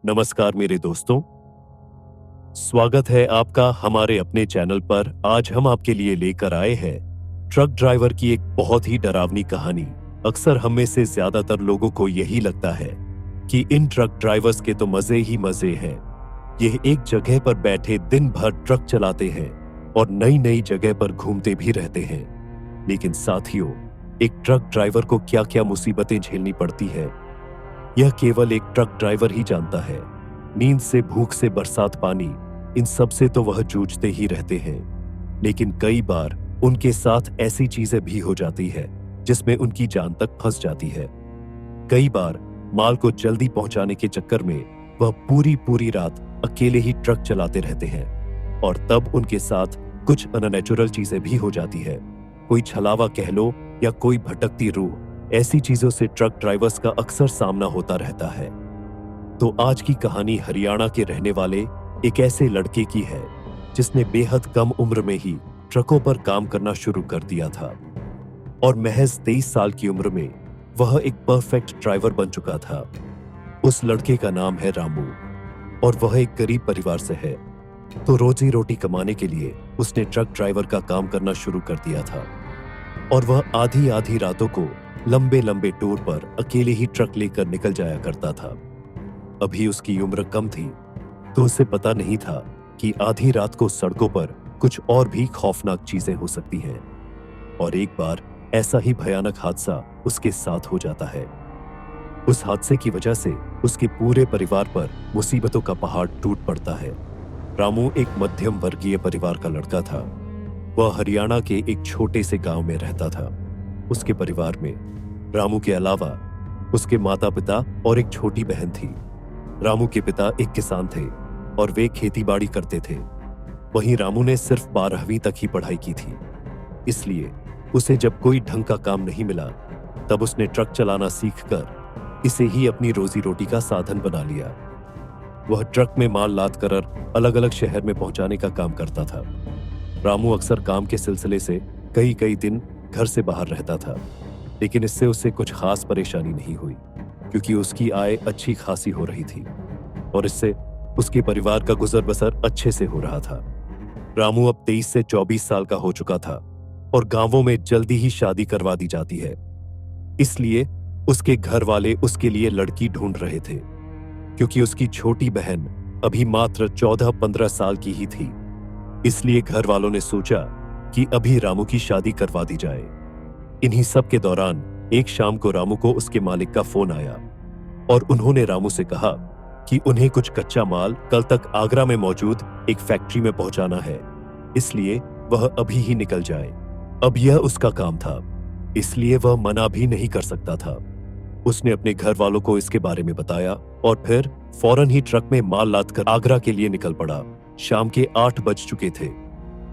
नमस्कार मेरे दोस्तों, स्वागत है आपका हमारे अपने चैनल पर। आज हम आपके लिए लेकर आए हैं ट्रक ड्राइवर की एक बहुत ही डरावनी कहानी। अक्सर हम में से ज्यादातर लोगों को यही लगता है कि इन ट्रक ड्राइवर्स के तो मजे ही मजे हैं। यह एक जगह पर बैठे दिन भर ट्रक चलाते हैं और नई नई जगह पर घूमते भी रहते हैं। लेकिन साथियों, एक ट्रक ड्राइवर को क्या क्या मुसीबतें झेलनी पड़ती है, यह केवल एक ट्रक ड्राइवर ही जानता है। नींद से, भूख से, बरसात पानी, इन सब से तो वह जूझते ही रहते हैं। लेकिन कई बार उनके साथ ऐसी चीजें भी हो जाती है जिसमें उनकी जान तक फंस जाती है। कई बार माल को जल्दी पहुंचाने के चक्कर में वह पूरी पूरी रात अकेले ही ट्रक चलाते रहते हैं और तब उनके साथ कुछ अननेचुरल चीजें भी हो जाती है। कोई छलावा कह लो या कोई भटकती रूह, ऐसी चीजों से ट्रक ड्राइवर्स का अक्सर सामना होता रहता है। तो आज की कहानी हरियाणा के रहने वाले एक ऐसे लड़के की है जिसने बेहद कम उम्र में ही ट्रकों पर काम करना शुरू कर दिया था और महज 23 साल की उम्र में वह एक परफेक्ट ड्राइवर बन चुका था। उस लड़के का नाम है रामू और वह एक गरीब परिवार से है। तो रोजी रोटी कमाने के लिए उसने ट्रक ड्राइवर का काम करना शुरू कर दिया था और वह आधी आधी रातों को लंबे लंबे टूर पर अकेले ही ट्रक लेकर निकल जाया करता था। अभी उसकी उम्र कम थी तो उसे पता नहीं था कि आधी रात को सड़कों पर कुछ और भी खौफनाक चीजें हो सकती हैं। और एक बार ऐसा ही भयानक हादसा उसके साथ हो जाता है। उस हादसे की वजह से उसके पूरे परिवार पर मुसीबतों का पहाड़ टूट पड़ता है। रामू एक मध्यम वर्गीय परिवार का लड़का था। वह हरियाणा के एक छोटे से गांव में रहता था। उसके परिवार में रामू के अलावा उसके माता पिता और एक छोटी बहन थी। रामू के पिता एक किसान थे और वे खेतीबाड़ी करते थे। वहीं रामू ने सिर्फ 12वीं तक ही पढ़ाई की थी। इसलिए उसे जब कोई ढंग का काम नहीं मिला तब उसने ट्रक चलाना सीखकर इसे ही अपनी रोजी रोटी का साधन बना लिया। वह ट्रक में माल लाद कर अलग अलग शहर में पहुंचाने का काम करता था। रामू अक्सर काम के सिलसिले से कई कई दिन घर से बाहर रहता था, लेकिन इससे उसे कुछ खास परेशानी नहीं हुई क्योंकि उसकी आय अच्छी खासी हो रही थी और इससे उसके परिवार का गुजर बसर अच्छे से हो रहा था। रामू अब 23 से 24 साल का हो चुका था और गांवों में जल्दी ही शादी करवा दी जाती है। इसलिए उसके घर वाले उसके लिए लड़की ढूंढ रहे थे क्योंकि उसकी छोटी बहन अभी मात्र 14-15 साल की ही थी। इसलिए घर वालों ने सोचा कि अभी रामू की शादी करवा दी जाए। इन्हीं सब के दौरान एक शाम को रामू को उसके मालिक का फोन आया और उन्होंने रामू से कहा कि उन्हें कुछ कच्चा माल कल तक आगरा में मौजूद एक फैक्ट्री में पहुंचाना है, इसलिए वह अभी ही निकल जाए। अब यह उसका काम था, इसलिए वह मना भी नहीं कर सकता था। उसने अपने घर वालों को इसके बारे में बताया और फिर फौरन ही ट्रक में माल लादकर आगरा के लिए निकल पड़ा। शाम के 8 बज चुके थे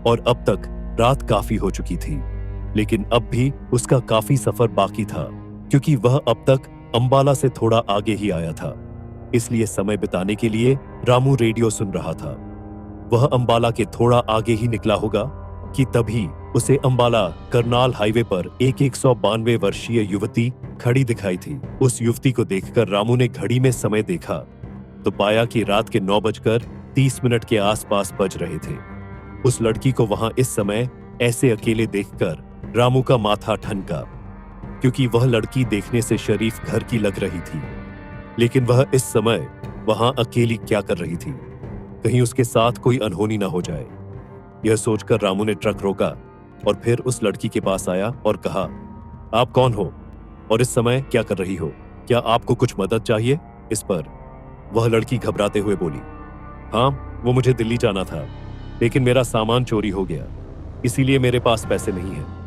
और अब तक रात काफी हो चुकी थी, लेकिन अब भी उसका काफी सफर बाकी था क्योंकि वह अब तक अंबाला से थोड़ा आगे ही आया था। इसलिए समय बिताने के लिए रामू रेडियो सुन रहा था। वह अंबाला के थोड़ा आगे ही निकला होगा कि तभी उसे अंबाला करनाल हाईवे पर एक 192 वर्षीय युवती खड़ी दिखाई थी। उस युवती को देखकर रामू ने घड़ी में समय देखा तो पाया कि रात के 9:30 के आसपास बज रहे थे। उस लड़की को वहां इस समय ऐसे अकेले देखकर रामू का माथा ठनका क्योंकि वह लड़की देखने से शरीफ घर की लग रही थी, लेकिन वह इस समय वहां अकेली क्या कर रही थी, कहीं उसके साथ कोई अनहोनी ना हो जाए। यह सोचकर रामू ने ट्रक रोका और फिर उस लड़की के पास आया और कहा, आप कौन हो और इस समय क्या कर रही हो? क्या आपको कुछ मदद चाहिए? इस पर वह लड़की घबराते हुए बोली, हाँ, वो मुझे दिल्ली जाना था, लेकिन मेरा सामान चोरी हो गया, इसीलिए मेरे पास पैसे नहीं हैं।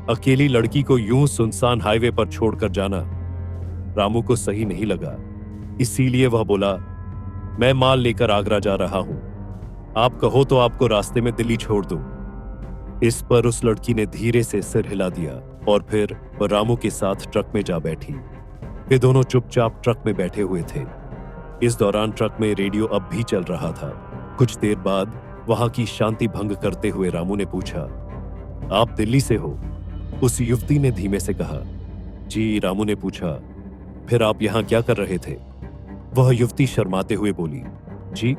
अकेली लड़की को यूं सुनसान हाईवे पर छोड़कर जाना रामू को सही नहीं लगा, इसीलिए वह बोला, मैं माल लेकर आगरा जा रहा हूं, आप कहो तो आपको रास्ते में दिल्ली छोड़ दूं। इस पर उस लड़की ने धीरे से सिर हिला दिया और फिर वह रामू के साथ ट्रक में जा बैठी। वे दोनों चुपचाप ट्रक में बैठे हुए थे। इस दौरान ट्रक में रेडियो अब भी चल रहा था। कुछ देर बाद वहां की शांति भंग करते हुए रामू ने पूछा, आप दिल्ली से हो? उस युवती ने धीमे से कहा, जी। रामू ने पूछा, फिर आप यहां क्या कर रहे थे? वह युवती शर्माते हुए बोली, जी,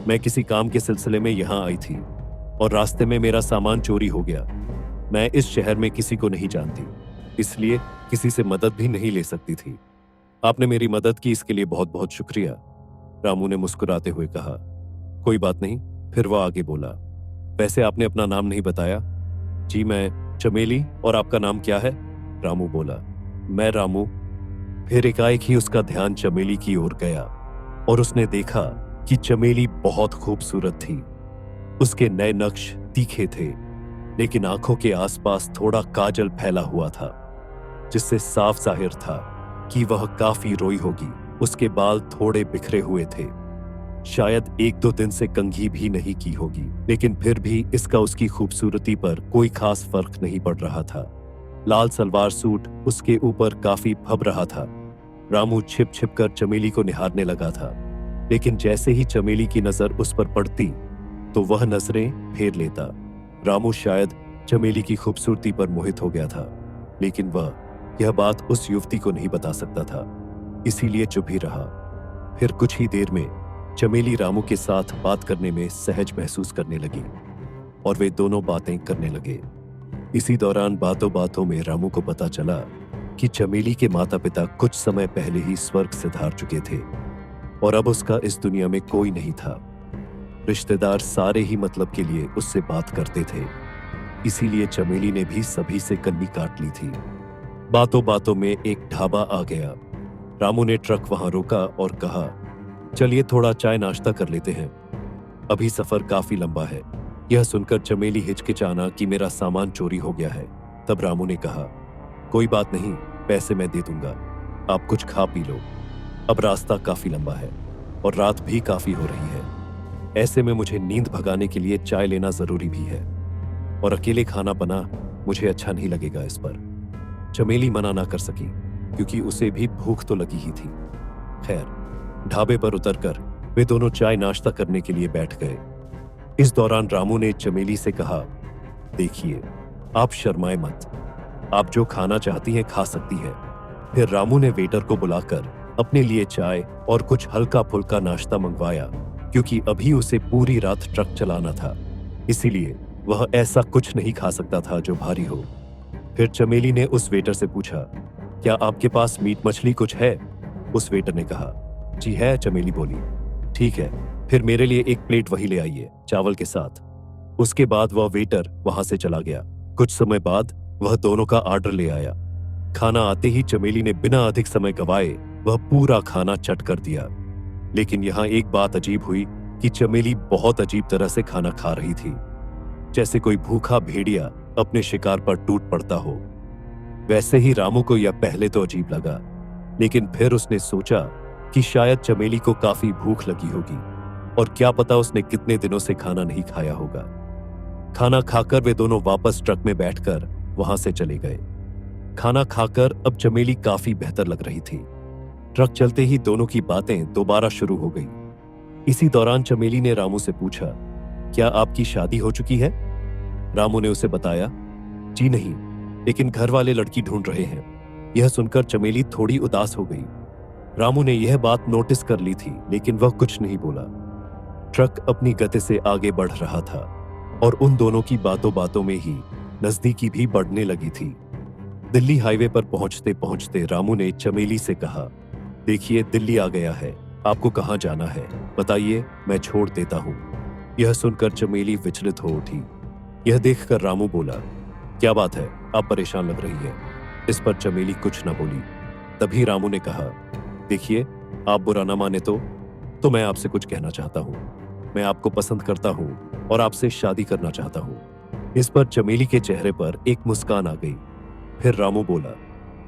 मैं किसी काम के सिलसिले में यहाँ आई थी और रास्ते में मेरा सामान चोरी हो गया। मैं इस शहर में किसी को नहीं जानती, इसलिए किसी से मदद भी नहीं ले सकती थी। आपने मेरी मदद की, इसके लिए बहुत बहुत शुक्रिया। रामू ने मुस्कुराते हुए कहा। कोई बात नहीं। फिर वह आगे बोला, वैसे आपने अपना नाम नहीं बताया। जी, मैं चमेली। और आपका नाम क्या है? रामू बोला, मैं रामू। फिर एकाएक ही उसका ध्यान चमेली की ओर गया और उसने देखा कि चमेली बहुत खूबसूरत थी। उसके नए नक्श तीखे थे, लेकिन आंखों के आसपास थोड़ा काजल फैला हुआ था, जिससे साफ जाहिर था कि वह काफी रोई होगी। उसके बाल थोड़े बिखरे हुए थे, शायद 1-2 दिन से कंघी भी नहीं की होगी, लेकिन फिर भी इसका उसकी खूबसूरती पर कोई खास फर्क नहीं पड़ रहा था। लाल सलवार सूट उसके ऊपर काफी फब रहा था। रामू छिप छिप कर चमेली को निहारने लगा था, लेकिन जैसे ही चमेली की नजर उस पर पड़ती तो वह नजरें फेर लेता। रामू शायद चमेली की खूबसूरती पर मोहित हो गया था, लेकिन वह यह बात उस युवती को नहीं बता सकता था, इसीलिए चुप ही रहा। फिर कुछ ही देर में चमेली रामू के साथ बात करने में सहज महसूस करने लगी और वे दोनों बातें करने लगे। इसी दौरान बातों बातों में रामू को पता चला कि चमेली के माता पिता कुछ समय पहले ही स्वर्ग सिधार चुके थे और अब उसका इस दुनिया में कोई नहीं था। रिश्तेदार सारे ही मतलब के लिए उससे बात करते थे, इसीलिए चमेली ने भी सभी से कन्नी काट ली थी। बातों बातों में एक ढाबा आ गया। रामू ने ट्रक वहां रोका और कहा, चलिए थोड़ा चाय नाश्ता कर लेते हैं, अभी सफर काफी लंबा है। यह सुनकर चमेली हिचकिचाना कि मेरा सामान चोरी हो गया है। तब रामू ने कहा, कोई बात नहीं, पैसे मैं दे दूंगा, आप कुछ खा पी लो। अब रास्ता काफी लंबा है और रात भी काफी हो रही है, ऐसे में मुझे नींद भगाने के लिए चाय लेना जरूरी भी है और अकेले खाना बना मुझे अच्छा नहीं लगेगा। इस पर चमेली मना ना कर सकी, क्योंकि उसे भी भूख तो लगी ही थी। खैर, ढाबे पर उतरकर वे दोनों चाय नाश्ता करने के लिए बैठ गए। इस दौरान रामू ने चमेली से कहा, देखिए, आप शर्माए मत, आप जो खाना चाहती हैं खा सकती हैं। फिर रामू ने वेटर को बुलाकर अपने लिए चाय और कुछ हल्का फुल्का नाश्ता मंगवाया, क्योंकि अभी उसे पूरी रात ट्रक चलाना था, इसीलिए वह ऐसा कुछ नहीं खा सकता था जो भारी हो। फिर चमेली ने उस वेटर से पूछा, क्या आपके पास मीट मछली कुछ है? उस वेटर ने कहा, जी है। चमेली बोली, ठीक है, फिर मेरे लिए एक प्लेट वही ले आइए, चावल के साथ। उसके बाद वह वेटर वहां से चला गया। कुछ समय बाद वह दोनों का ऑर्डर ले आया। खाना आते ही चमेली ने बिना अधिक समय गवाए वह पूरा खाना चट कर दिया। लेकिन यहाँ एक बात अजीब हुई कि चमेली बहुत अजीब तरह से खाना खा रही थी, जैसे कोई भूखा भेड़िया अपने शिकार पर टूट पड़ता हो। वैसे ही रामू को यह पहले तो अजीब लगा, लेकिन फिर उसने सोचा कि शायद चमेली को काफी भूख लगी होगी और क्या पता उसने कितने दिनों से खाना नहीं खाया होगा। खाना खाकर वे दोनों वापस ट्रक में बैठकर वहां से चले गए। खाना खाकर अब चमेली काफी बेहतर लग रही थी। ट्रक चलते ही दोनों की बातें दोबारा शुरू हो गई। इसी दौरान चमेली ने रामू से पूछा, क्या आपकी शादी हो चुकी है? रामू ने उसे बताया, जी नहीं, लेकिन घर वाले लड़की ढूंढ रहे हैं। यह सुनकर चमेली थोड़ी उदास हो गई। रामू ने यह बात नोटिस कर ली थी, लेकिन वह कुछ नहीं बोला। ट्रक अपनी गति से आगे बढ़ रहा था और उन दोनों की बातों बातों में ही नजदीकी भी बढ़ने लगी थी। दिल्ली हाईवे पर पहुंचते पहुंचते रामू ने चमेली से कहा, देखिए, दिल्ली आ गया है, आपको कहां जाना है बताइए, मैं छोड़ देता हूं। यह सुनकर चमेली विचलित हो उठी। यह देखकर रामू बोला, क्या बात है, आप परेशान लग रही है। इस पर चमेली कुछ न बोली। तभी रामू ने कहा, देखिए, आप बुरा ना माने तो मैं आपसे कुछ कहना चाहता हूं। मैं आपको पसंद करता हूं और आपसे शादी करना चाहता हूं। इस पर चमेली के चेहरे पर एक मुस्कान आ गई। फिर रामू बोला,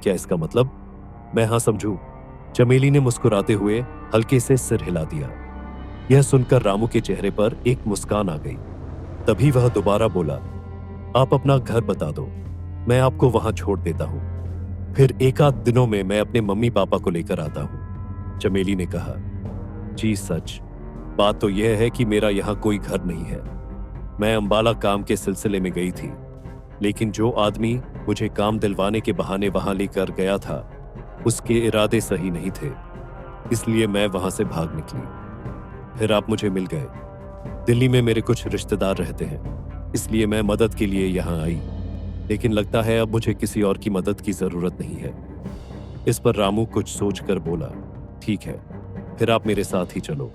क्या इसका मतलब? मैं हाँ समझूं। चमेली ने मुस्कुराते हुए हल्के से सिर हिला दिया। यह सुनकर रामू के चेहरे पर एक मुस्कान आ गई। तभी वह दोबारा बोला, आप अपना घर बता दो, मैं आपको वहां छोड़ देता हूं। फिर 1-8 दिनों में मैं अपने मम्मी पापा को लेकर आता हूं। चमेली ने कहा, जी सच, बात तो यह है कि मेरा यहाँ कोई घर नहीं है। मैं अंबाला काम के सिलसिले में गई थी, लेकिन जो आदमी मुझे काम दिलवाने के बहाने वहां लेकर गया था, उसके इरादे सही नहीं थे। इसलिए मैं वहां से भाग निकली। फिर आप मुझे मिल गए। दिल्ली में मेरे कुछ रिश्तेदार रहते हैं, इसलिए मैं मदद के लिए यहाँ आई। लेकिन लगता है अब मुझे किसी और की मदद की जरूरत नहीं है। इस पर रामू कुछ सोचकर बोला, ठीक है, फिर आप मेरे साथ ही चलो।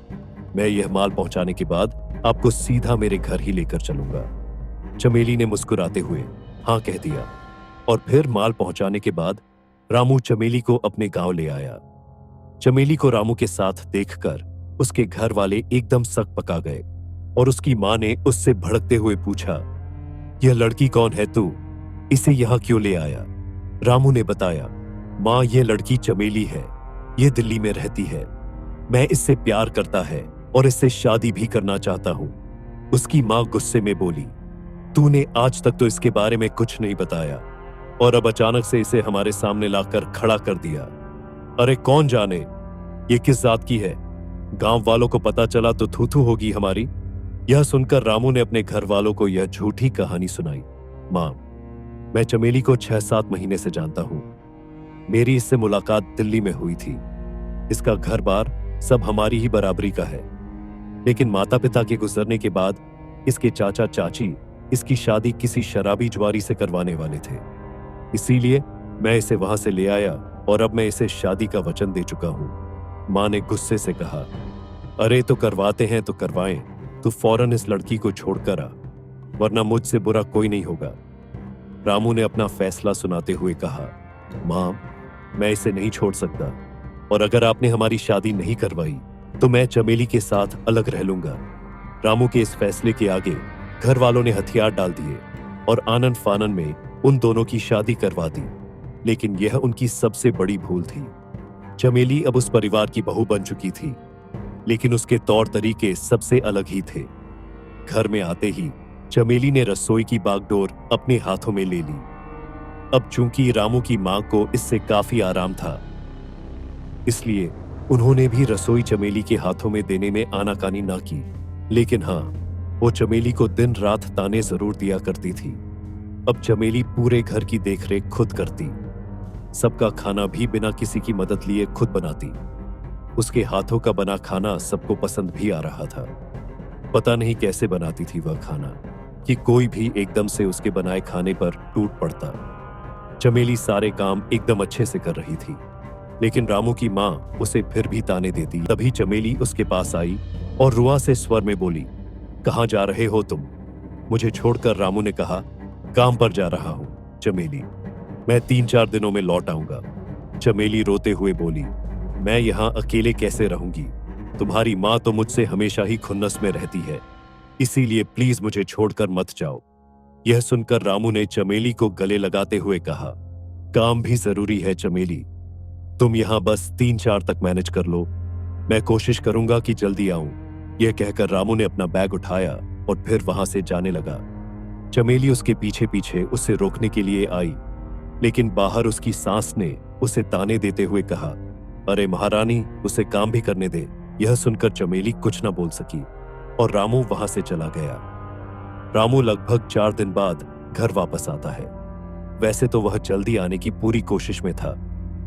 मैं यह माल पहुंचाने के बाद आपको सीधा मेरे घर ही लेकर चलूंगा। चमेली ने मुस्कुराते हुए हाँ कह दिया और फिर माल पहुंचाने के बाद रामू चमेली को अपने गांव ले आया। चमेली को रामू के साथ देखकर उसके घर वाले एकदम सक पका गए और उसकी मां ने उससे भड़कते हुए पूछा, यह लड़की कौन है तू? इसे यहां क्यों ले आया? रामू ने बताया, मां, यह लड़की चमेली है, यह दिल्ली में रहती है। मैं इससे प्यार करता है और इससे शादी भी करना चाहता हूं। उसकी मां गुस्से में बोली, तूने आज तक तो इसके बारे में कुछ नहीं बताया और अब अचानक से इसे हमारे सामने लाकर खड़ा कर दिया। अरे कौन जाने ये किस जात की है? गांव वालों को पता चला तो थू थू होगी हमारी। यह सुनकर रामू ने अपने घर वालों को यह झूठी कहानी सुनाई। मां, मैं चमेली को 6-7 महीने से जानता हूं। मेरी इससे मुलाकात दिल्ली में हुई थी। इसका घर बार सब हमारी ही बराबरी का है, लेकिन माता पिता के गुजरने के बाद इसके चाचा चाची इसकी शादी किसी शराबी जुआरी से करवाने वाले थे। इसीलिए मैं इसे वहां से ले आया और अब मैं इसे शादी का वचन दे चुका हूं। मां ने गुस्से से कहा, अरे तो करवाते हैं तो करवाएं, तू फौरन इस लड़की को छोड़कर आ, वरना मुझसे बुरा कोई नहीं होगा। रामू ने अपना फैसला सुनाते हुए कहा, मां, मैं इसे नहीं छोड़ सकता और अगर आपने हमारी शादी नहीं करवाई तो मैं चमेली के साथ अलग रह लूंगा। रामू के इस फैसले के आगे घर वालों ने हथियार डाल दिए और आनन फानन में उन दोनों की शादी करवा दी। लेकिन यह उनकी सबसे बड़ी भूल थी। चमेली अब उस परिवार की बहू बन चुकी थी, लेकिन उसके तौर तरीके सबसे अलग ही थे। घर में आते ही चमेली ने रसोई की बागडोर अपने हाथों में ले ली। अब चूंकि रामू की मां को इससे काफी आराम था, इसलिए उन्होंने भी रसोई चमेली के हाथों में देने में आनाकानी ना की। लेकिन हां, वो चमेली को दिन रात ताने जरूर दिया करती थी। अब चमेली पूरे घर की देखरेख खुद करती, सबका खाना भी बिना किसी की मदद लिए खुद बनाती। उसके हाथों का बना खाना सबको पसंद भी आ रहा था। पता नहीं कैसे बनाती थी वह खाना कि कोई भी एकदम से उसके बनाए खाने पर टूट पड़ता। चमेली सारे काम एकदम अच्छे से कर रही थी, लेकिन रामू की मां उसे फिर भी ताने देती। तभी चमेली उसके पास आई और रुआ से स्वर में बोली, कहां जा रहे हो तुम? मुझे छोड़कर रामू ने कहा, काम पर जा रहा हूं चमेली, मैं 3-4 दिनों में लौट आऊंगा। चमेली रोते हुए बोली, मैं यहां अकेले कैसे रहूंगी? तुम्हारी मां तो मुझसे हमेशा ही खुन्नस में रहती है, इसीलिए प्लीज मुझे छोड़कर मत जाओ। यह सुनकर रामू ने चमेली को गले लगाते हुए कहा, काम भी जरूरी है चमेली, तुम यहां बस 3-4 तक मैनेज कर लो, मैं कोशिश करूंगा कि जल्दी आऊं। यह कहकर रामू ने अपना बैग उठाया और फिर वहां से जाने लगा। चमेली उसके पीछे पीछे उसे रोकने के लिए आई, लेकिन बाहर उसकी सास ने उसे ताने देते हुए कहा, अरे महारानी, उसे काम भी करने दे। यह सुनकर चमेली कुछ न बोल सकी और रामू वहां से चला गया। रामू लगभग 4 दिन बाद घर वापस आता है। वैसे तो वह जल्दी आने की पूरी कोशिश में था,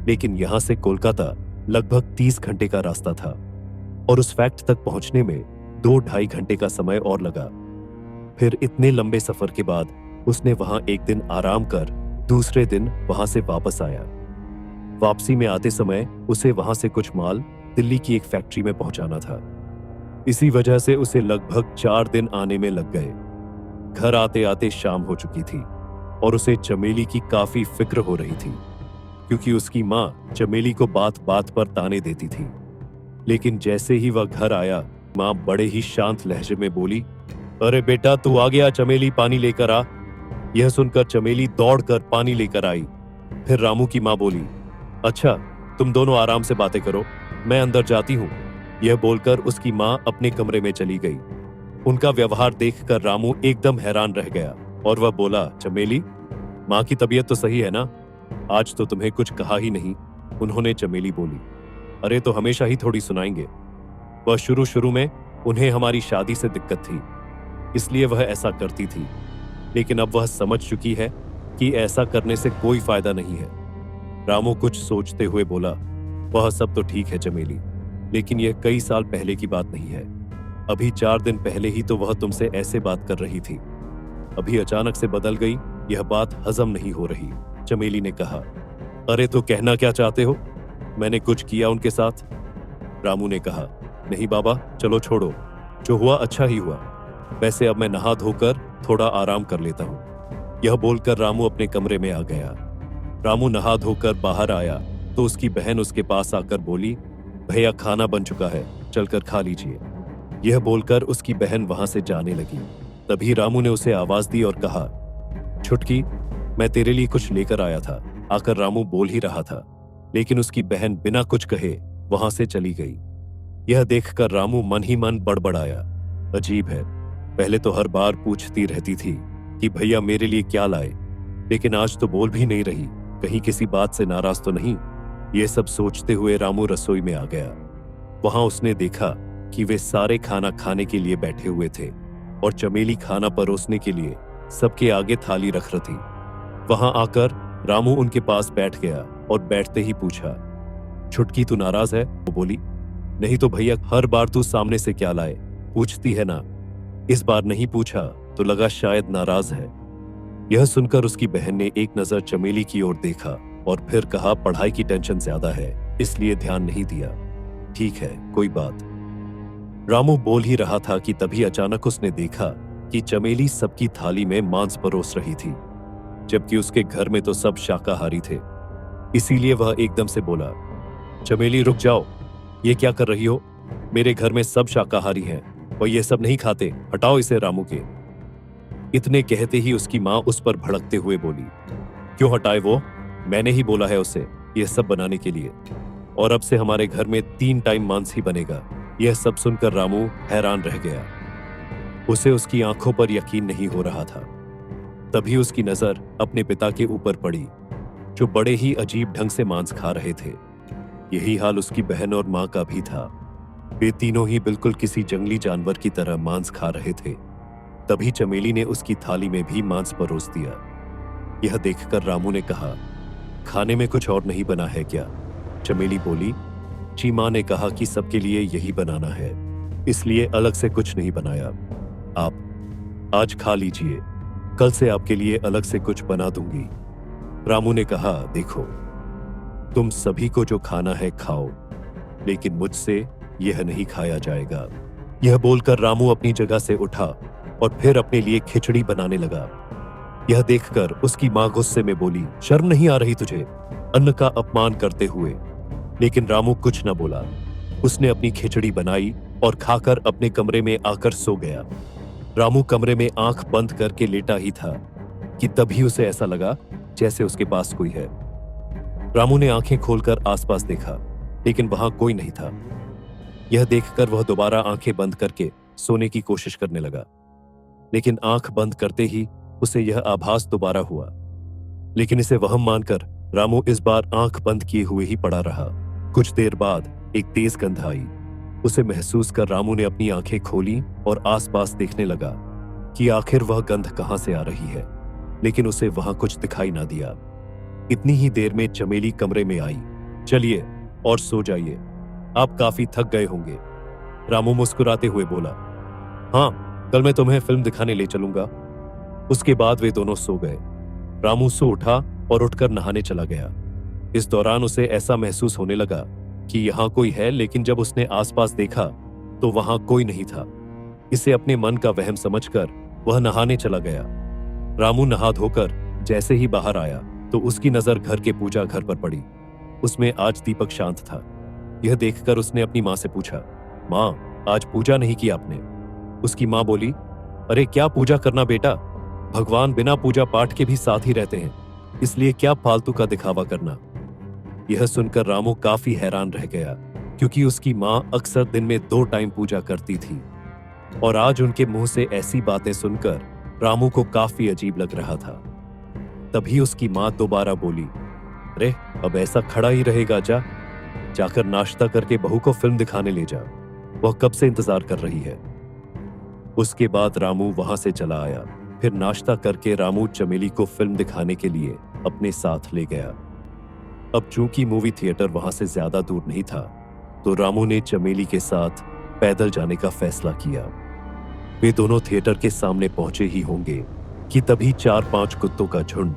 लेकिन यहां से कोलकाता लगभग 30 घंटे का रास्ता था और उस फैक्ट तक पहुंचने में 2-2.5 घंटे का समय और लगा। फिर इतने लंबे सफर के बाद उसने वहां एक दिन आराम कर दूसरे दिन वहां से वापस आया। वापसी में आते समय उसे वहां से कुछ माल दिल्ली की एक फैक्ट्री में पहुंचाना था। इसी वजह से उसे लगभग 4 दिन आने में लग गए। घर आते आते शाम हो चुकी थी और उसे चमेली की काफी फिक्र हो रही थी, क्योंकि उसकी मां चमेली को बात बात पर ताने देती थी। लेकिन जैसे ही वह घर आया, मां बड़े ही शांत लहजे में बोली, अरे बेटा, तू आ गया, चमेली पानी लेकर आ। यह सुनकर चमेली दौड़कर पानी लेकर आई। फिर रामू की मां बोली, अच्छा, तुम दोनों आराम से बातें करो, मैं अंदर जाती हूं। यह बोलकर उसकी मां अपने कमरे में चली गई। उनका व्यवहार देखकर रामू एकदम हैरान रह गया और वह बोला, चमेली, मां की तबीयत तो सही है ना? आज तो तुम्हें कुछ कहा ही नहीं। उन्होंने चमेली बोली, अरे तो हमेशा ही थोड़ी सुनाएंगे। वह शुरू में उन्हें हमारी शादी से दिक्कत थी, इसलिए वह ऐसा करती थी, लेकिन अब वह समझ चुकी है कि ऐसा करने से कोई फायदा नहीं है। रामू कुछ सोचते हुए बोला, वह सब तो ठीक है चमेली, लेकिन यह कई साल पहले की बात नहीं है। अभी 4 दिन पहले ही तो वह तुमसे ऐसे बात कर रही थी, अभी अचानक से बदल गई। यह बात हजम नहीं हो रही। चमेली ने कहा। अरे तो कहना क्या चाहते हो? मैंने कुछ किया उनके साथ? रामू ने कहा। नहीं बाबा, चलो छोड़ो, जो हुआ अच्छा ही हुआ। वैसे अब मैं नहा धोकर थोड़ा आराम कर लेता हूं। यह बोलकर रामू अपने कमरे में आ गया। रामू नहा धोकर बाहर आया तो उसकी बहन उसके पास आकर बोली, भैया खाना बन चुका है, चलकर खा लीजिए। यह बोलकर उसकी बहन वहां से जाने लगी। तभी रामू ने उसे आवाज दी और कहा, छुटकी, मैं तेरे लिए कुछ लेकर आया था। आकर रामू बोल ही रहा था, लेकिन उसकी बहन बिना कुछ कहे वहां से चली गई। यह देखकर रामू मन ही मन बड़बड़ाया। अजीब है, पहले तो हर बार पूछती रहती थी कि भैया मेरे लिए क्या लाए, लेकिन आज तो बोल भी नहीं रही, कहीं किसी बात से नाराज तो नहीं। ये सब सोचते हुए रामू रसोई में आ गया। वहां उसने देखा कि वे सारे खाना खाने के लिए बैठे हुए थे और चमेली खाना परोसने के लिए सबके आगे थाली रख रही थी। वहां आकर रामू उनके पास बैठ गया और बैठते ही पूछा, छुटकी तू नाराज है? वो बोली, नहीं तो भैया, हर बार तू सामने से क्या लाए पूछती है ना। इस बार नहीं पूछा तो लगा शायद नाराज है। यह सुनकर उसकी बहन ने एक नजर चमेली की ओर देखा और फिर कहा, पढ़ाई की टेंशन ज्यादा है इसलिए ध्यान नहीं दिया। ठीक है, कोई बात। रामू बोल ही रहा था कि तभी अचानक उसने देखा कि चमेली सबकी थाली में मांस परोस रही थी, जबकि उसके घर में तो सब शाकाहारी थे। इसीलिए वह एकदम से बोला, चमेली रुक जाओ, ये क्या कर रही हो? मेरे घर में सब शाकाहारी हैं और ये सब नहीं खाते, हटाओ इसे रामू के। इतने कहते ही उसकी मां उस पर भड़कते हुए बोली, क्यों हटाए वो? मैंने ही बोला है उसे ये सब बनाने के लिए, और अब से हमारे घर में 3 टाइम मांस ही बनेगा। यह सब सुनकर रामू हैरान रह गया। उसे उसकी आंखों पर यकीन नहीं हो रहा था। तभी उसकी नजर अपने पिता के ऊपर पड़ी, जो बड़े ही अजीब ढंग से मांस खा रहे थे। यही हाल उसकी बहन और मां का भी था। वे तीनों ही बिल्कुल किसी जंगली जानवर की तरह मांस खा रहे थे। तभी चमेली ने उसकी थाली में भी मांस परोस दिया। यह देखकर रामू ने कहा, खाने में कुछ और नहीं बना है क्या? चमेली बोली, जी मां ने कहा कि सबके लिए यही बनाना है, इसलिए अलग से कुछ नहीं बनाया। आप आज खा लीजिए, कल से आपके लिए अलग से कुछ बना दूंगी। रामू ने कहा, देखो, तुम सभी को जो खाना है खाओ, लेकिन मुझसे यह नहीं खाया जाएगा। यह बोलकर रामू अपनी जगह से उठा और फिर अपने लिए खिचड़ी बनाने लगा। यह देखकर उसकी मां गुस्से में बोली, शर्म नहीं आ रही तुझे अन्न का अपमान करते हुए? लेकिन रामू कुछ न बोला। उसने अपनी खिचड़ी बनाई और खाकर अपने कमरे में आकर सो गया। रामू कमरे में आंख बंद करके लेटा ही था कि तभी उसे ऐसा लगा जैसे उसके पास कोई है। रामू ने आंखें खोलकर आसपास देखा, लेकिन वहां कोई नहीं था। यह देखकर वह दोबारा आंखें बंद करके सोने की कोशिश करने लगा, लेकिन आंख बंद करते ही उसे यह आभास दोबारा हुआ। लेकिन इसे वहम मानकर रामू इस बार आंख बंद किए हुए ही पड़ा रहा। कुछ देर बाद एक तेज गंध आई। उसे महसूस कर रामू ने अपनी आंखें खोली और आसपास देखने लगा कि आखिर वह गंध कहां से आ रही है, लेकिन उसे वहां कुछ दिखाई ना दिया। इतनी ही देर में चमेली कमरे में आई। चलिए और सो जाइए, आप काफी थक गए होंगे। रामू मुस्कुराते हुए बोला, हाँ, कल मैं तुम्हें फिल्म दिखाने ले चलूंगा। उसके बाद वे दोनों सो गए। रामू सो उठा और उठकर नहाने चला गया। इस दौरान उसे ऐसा महसूस होने लगा कि यहां कोई है, लेकिन जब उसने आसपास देखा तो वहां कोई नहीं था। इसे अपने मन का वहम समझकर वह नहाने चला गया। रामू नहा धोकर जैसे ही बाहर आया तो उसकी नजर घर के पूजा घर पर पड़ी। उसमें आज दीपक शांत था। यह देखकर उसने अपनी मां से पूछा, मां, आज पूजा नहीं की आपने? उसकी मां बोली, अरे क्या पूजा करना बेटा, भगवान बिना पूजा पाठ के भी साथ ही रहते हैं, इसलिए क्या फालतू का दिखावा करना। यह सुनकर रामू काफी हैरान रह गया, क्योंकि उसकी मां अक्सर दिन में 2 टाइम पूजा करती थी, और आज उनके मुंह से ऐसी बातें सुनकर रामू को काफी अजीब लग रहा था। तभी उसकी मां दोबारा बोली, अरे अब ऐसा खड़ा ही रहेगा, जाकर नाश्ता करके बहू को फिल्म दिखाने ले जा, वह कब से इंतजार कर रही है। उसके बाद रामू वहां से चला आया। फिर नाश्ता करके रामू चमेली को फिल्म दिखाने के लिए अपने साथ ले गया। अब चूंकि मूवी थिएटर वहां से ज्यादा दूर नहीं था, तो रामू ने चमेली के साथ पैदल जाने का फैसला किया। वे दोनों थिएटर के सामने पहुंचे ही होंगे कि तभी 4-5 कुत्तों का झुंड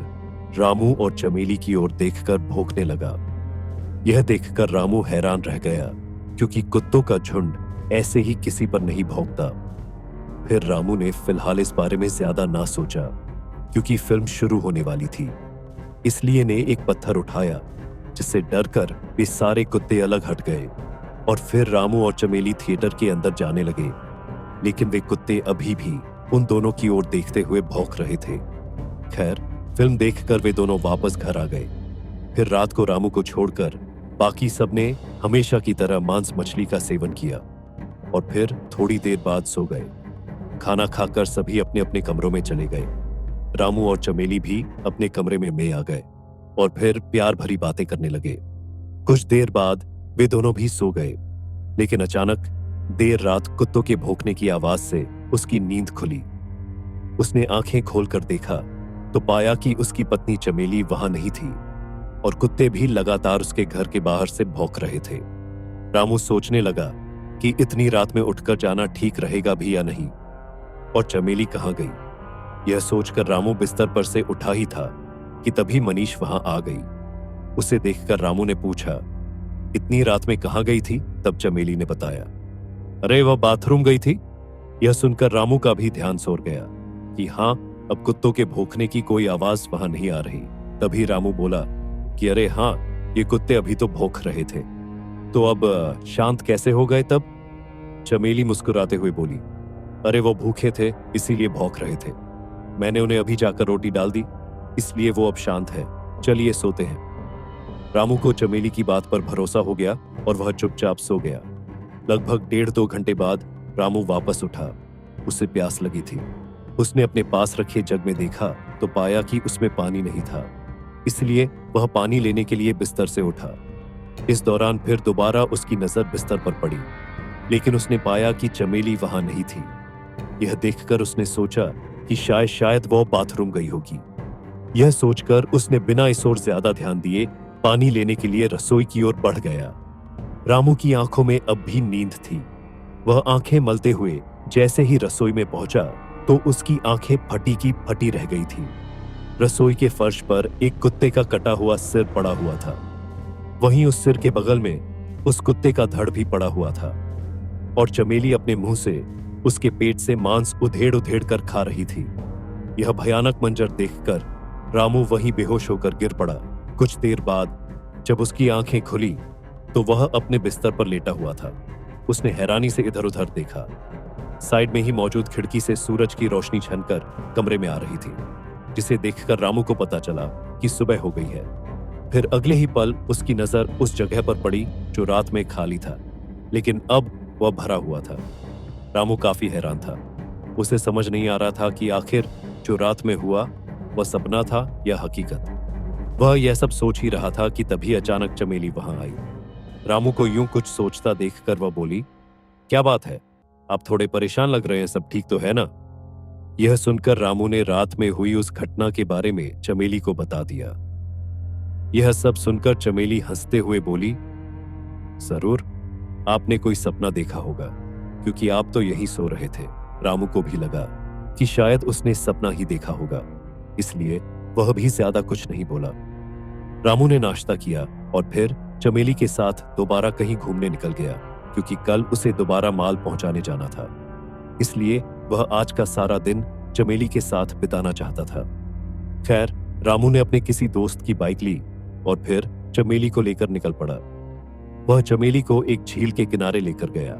रामू और चमेली की ओर देखकर भौंकने लगा। यह देखकर रामू हैरान रह गया, क्योंकि कुत्तों का झुंड ऐसे ही किसी पर नहीं भौंकता। फिर रामू ने फिलहाल इस बारे में ज्यादा ना सोचा, क्योंकि फिल्म शुरू होने वाली थी। इसलिए ने एक पत्थर उठाया, जिससे डरकर वे सारे कुत्ते अलग हट गए और फिर रामू और चमेली थिएटर के अंदर जाने लगे। लेकिन वे कुत्ते अभी भी उन दोनों की ओर देखते हुए भौंक रहे थे। खैर, फिल्म देखकर वे दोनों वापस घर आ गए। फिर रात को रामू को छोड़कर बाकी सबने हमेशा की तरह मांस मछली का सेवन किया और फिर थोड़ी देर बाद सो गए। खाना खाकर सभी अपने अपने कमरों में चले गए। रामू और चमेली भी अपने कमरे में आ गए और फिर प्यार भरी बातें करने लगे। कुछ देर बाद वे दोनों भी सो गए, लेकिन अचानक देर रात कुत्तों के भौंकने की आवाज से उसकी नींद खुली। उसने आंखें खोलकर देखा तो पाया कि उसकी पत्नी चमेली वहां नहीं थी और कुत्ते भी लगातार उसके घर के बाहर से भौंक रहे थे। रामू सोचने लगा कि इतनी रात में उठकर जाना ठीक रहेगा भी या नहीं, और चमेली कहां गई। यह सोचकर रामू बिस्तर पर से उठा ही था कि तभी मनीष वहां आ गई। उसे देखकर रामू ने पूछा, इतनी रात में कहां गई थी? तब चमेली ने बताया, अरे वह बाथरूम गई थी। यह सुनकर रामू का भी ध्यान सोर गया कि हाँ, अब कुत्तों के भौंकने की कोई आवाज वहां नहीं आ रही। तभी रामू बोला कि अरे हाँ, ये कुत्ते अभी तो भौंक रहे थे, तो अब शांत कैसे हो गए तब? चमेली मुस्कुराते हुए बोली, अरे वो भूखे थे इसीलिए भौंक रहे थे। मैंने उन्हें अभी जाकर रोटी डाल दी, इसलिए वो अब शांत है। चलिए सोते हैं। रामू को चमेली की बात पर भरोसा हो गया और वह चुपचाप सो गया। लगभग 1.5-2 घंटे बाद रामू वापस उठा। उसे प्यास लगी थी। उसने अपने पास रखे जग में देखा तो पाया कि उसमें पानी नहीं था, इसलिए वह पानी लेने के लिए बिस्तर से उठा। इस दौरान फिर दोबारा उसकी नजर बिस्तर पर पड़ी, लेकिन उसने पाया कि चमेली वहां नहीं थी। यह देखकर उसने सोचा कि शायद वह बाथरूम गई होगी। यह सोचकर उसने बिना इस ओर ज्यादा ध्यान दिए पानी लेने के लिए रसोई की ओर बढ़ गया। रामू की आंखों में अब भी नींद थी। वह आंखें मलते हुए जैसे ही रसोई में पहुंचा तो उसकी आंखें फटी की फटी रह गई थी। रसोई के फर्श पर एक कुत्ते का कटा हुआ सिर पड़ा हुआ था। वहीं उस सिर के बगल में उस कुत्ते का धड़ भी पड़ा हुआ था और चमेली अपने मुंह से उसके पेट से मांस उधेड़ उधेड़ कर खा रही थी। यह भयानक मंजर देखकर रामू वहीं बेहोश होकर गिर पड़ा। कुछ देर बाद जब उसकी आंखें खुली तो वह अपने बिस्तर पर लेटा हुआ था। उसने हैरानी से इधर उधर देखा। साइड में ही मौजूद खिड़की से सूरज की रोशनी छनकर कमरे में आ रही थी, जिसे देखकर रामू को पता चला कि सुबह हो गई है। फिर अगले ही पल उसकी नजर उस जगह पर पड़ी जो रात में खाली था, लेकिन अब वह भरा हुआ था। रामू काफी हैरान था। उसे समझ नहीं आ रहा था कि आखिर जो रात में हुआ वह सपना था या हकीकत। वह यह सब सोच ही रहा था कि तभी अचानक चमेली वहां आई। रामू को यूं कुछ सोचता देखकर वह बोली, क्या बात है, आप थोड़े परेशान लग रहे हैं, सब ठीक तो है ना? यह सुनकर रामू ने रात में हुई उस घटना के बारे में चमेली को बता दिया। यह सब सुनकर चमेली हंसते हुए बोली, जरूर आपने कोई सपना देखा होगा, क्योंकि आप तो यहीं सो रहे थे। रामू को भी लगा कि शायद उसने सपना ही देखा होगा, इसलिए वह भी ज्यादा कुछ नहीं बोला। रामू ने नाश्ता किया और फिर चमेली के साथ दोबारा कहीं घूमने निकल गया, क्योंकि कल उसे दोबारा माल पहुंचाने जाना था। इसलिए वह आज का सारा दिन चमेली के साथ बिताना चाहता था। खैर, रामू ने अपने किसी दोस्त की बाइक ली और फिर चमेली को लेकर निकल पड़ा। वह चमेली को एक झील के किनारे लेकर गया।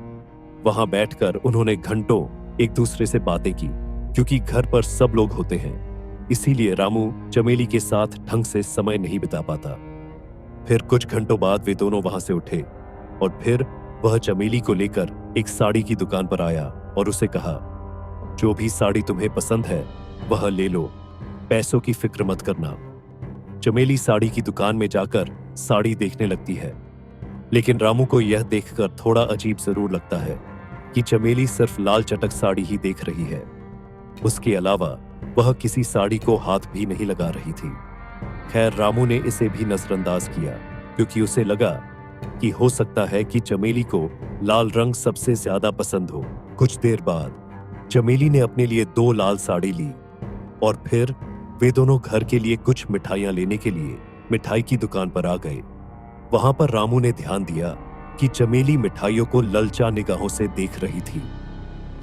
वहां बैठकर उन्होंने घंटों एक दूसरे से बातें की, क्योंकि घर पर सब लोग होते हैं, इसीलिए रामू चमेली के साथ ढंग से समय नहीं बिता पाता। फिर कुछ घंटों बाद वे दोनों वहां से उठे और फिर वह चमेली को लेकर एक साड़ी की दुकान पर आया और उसे कहा, जो भी साड़ी तुम्हें पसंद है वह ले लो, पैसों की फिक्र मत करना। चमेली साड़ी की दुकान में जाकर साड़ी देखने लगती है, लेकिन रामू को यह देखकर थोड़ा अजीब जरूर लगता है कि चमेली सिर्फ लाल चटक साड़ी ही देख रही है। उसके अलावा वह किसी साड़ी को हाथ भी नहीं लगा रही थी। खैर, रामू ने इसे भी नजरअंदाज किया, क्योंकि उसे लगा कि हो सकता है कि चमेली को लाल रंग सबसे ज्यादा पसंद हो। कुछ देर बाद चमेली ने अपने लिए 2 लाल साड़ी ली और फिर वे दोनों घर के लिए कुछ मिठाइयां लेने के लिए मिठाई की दुकान पर आ गए। वहां पर रामू ने ध्यान दिया कि चमेली मिठाइयों को ललचा निगाहों से देख रही थी।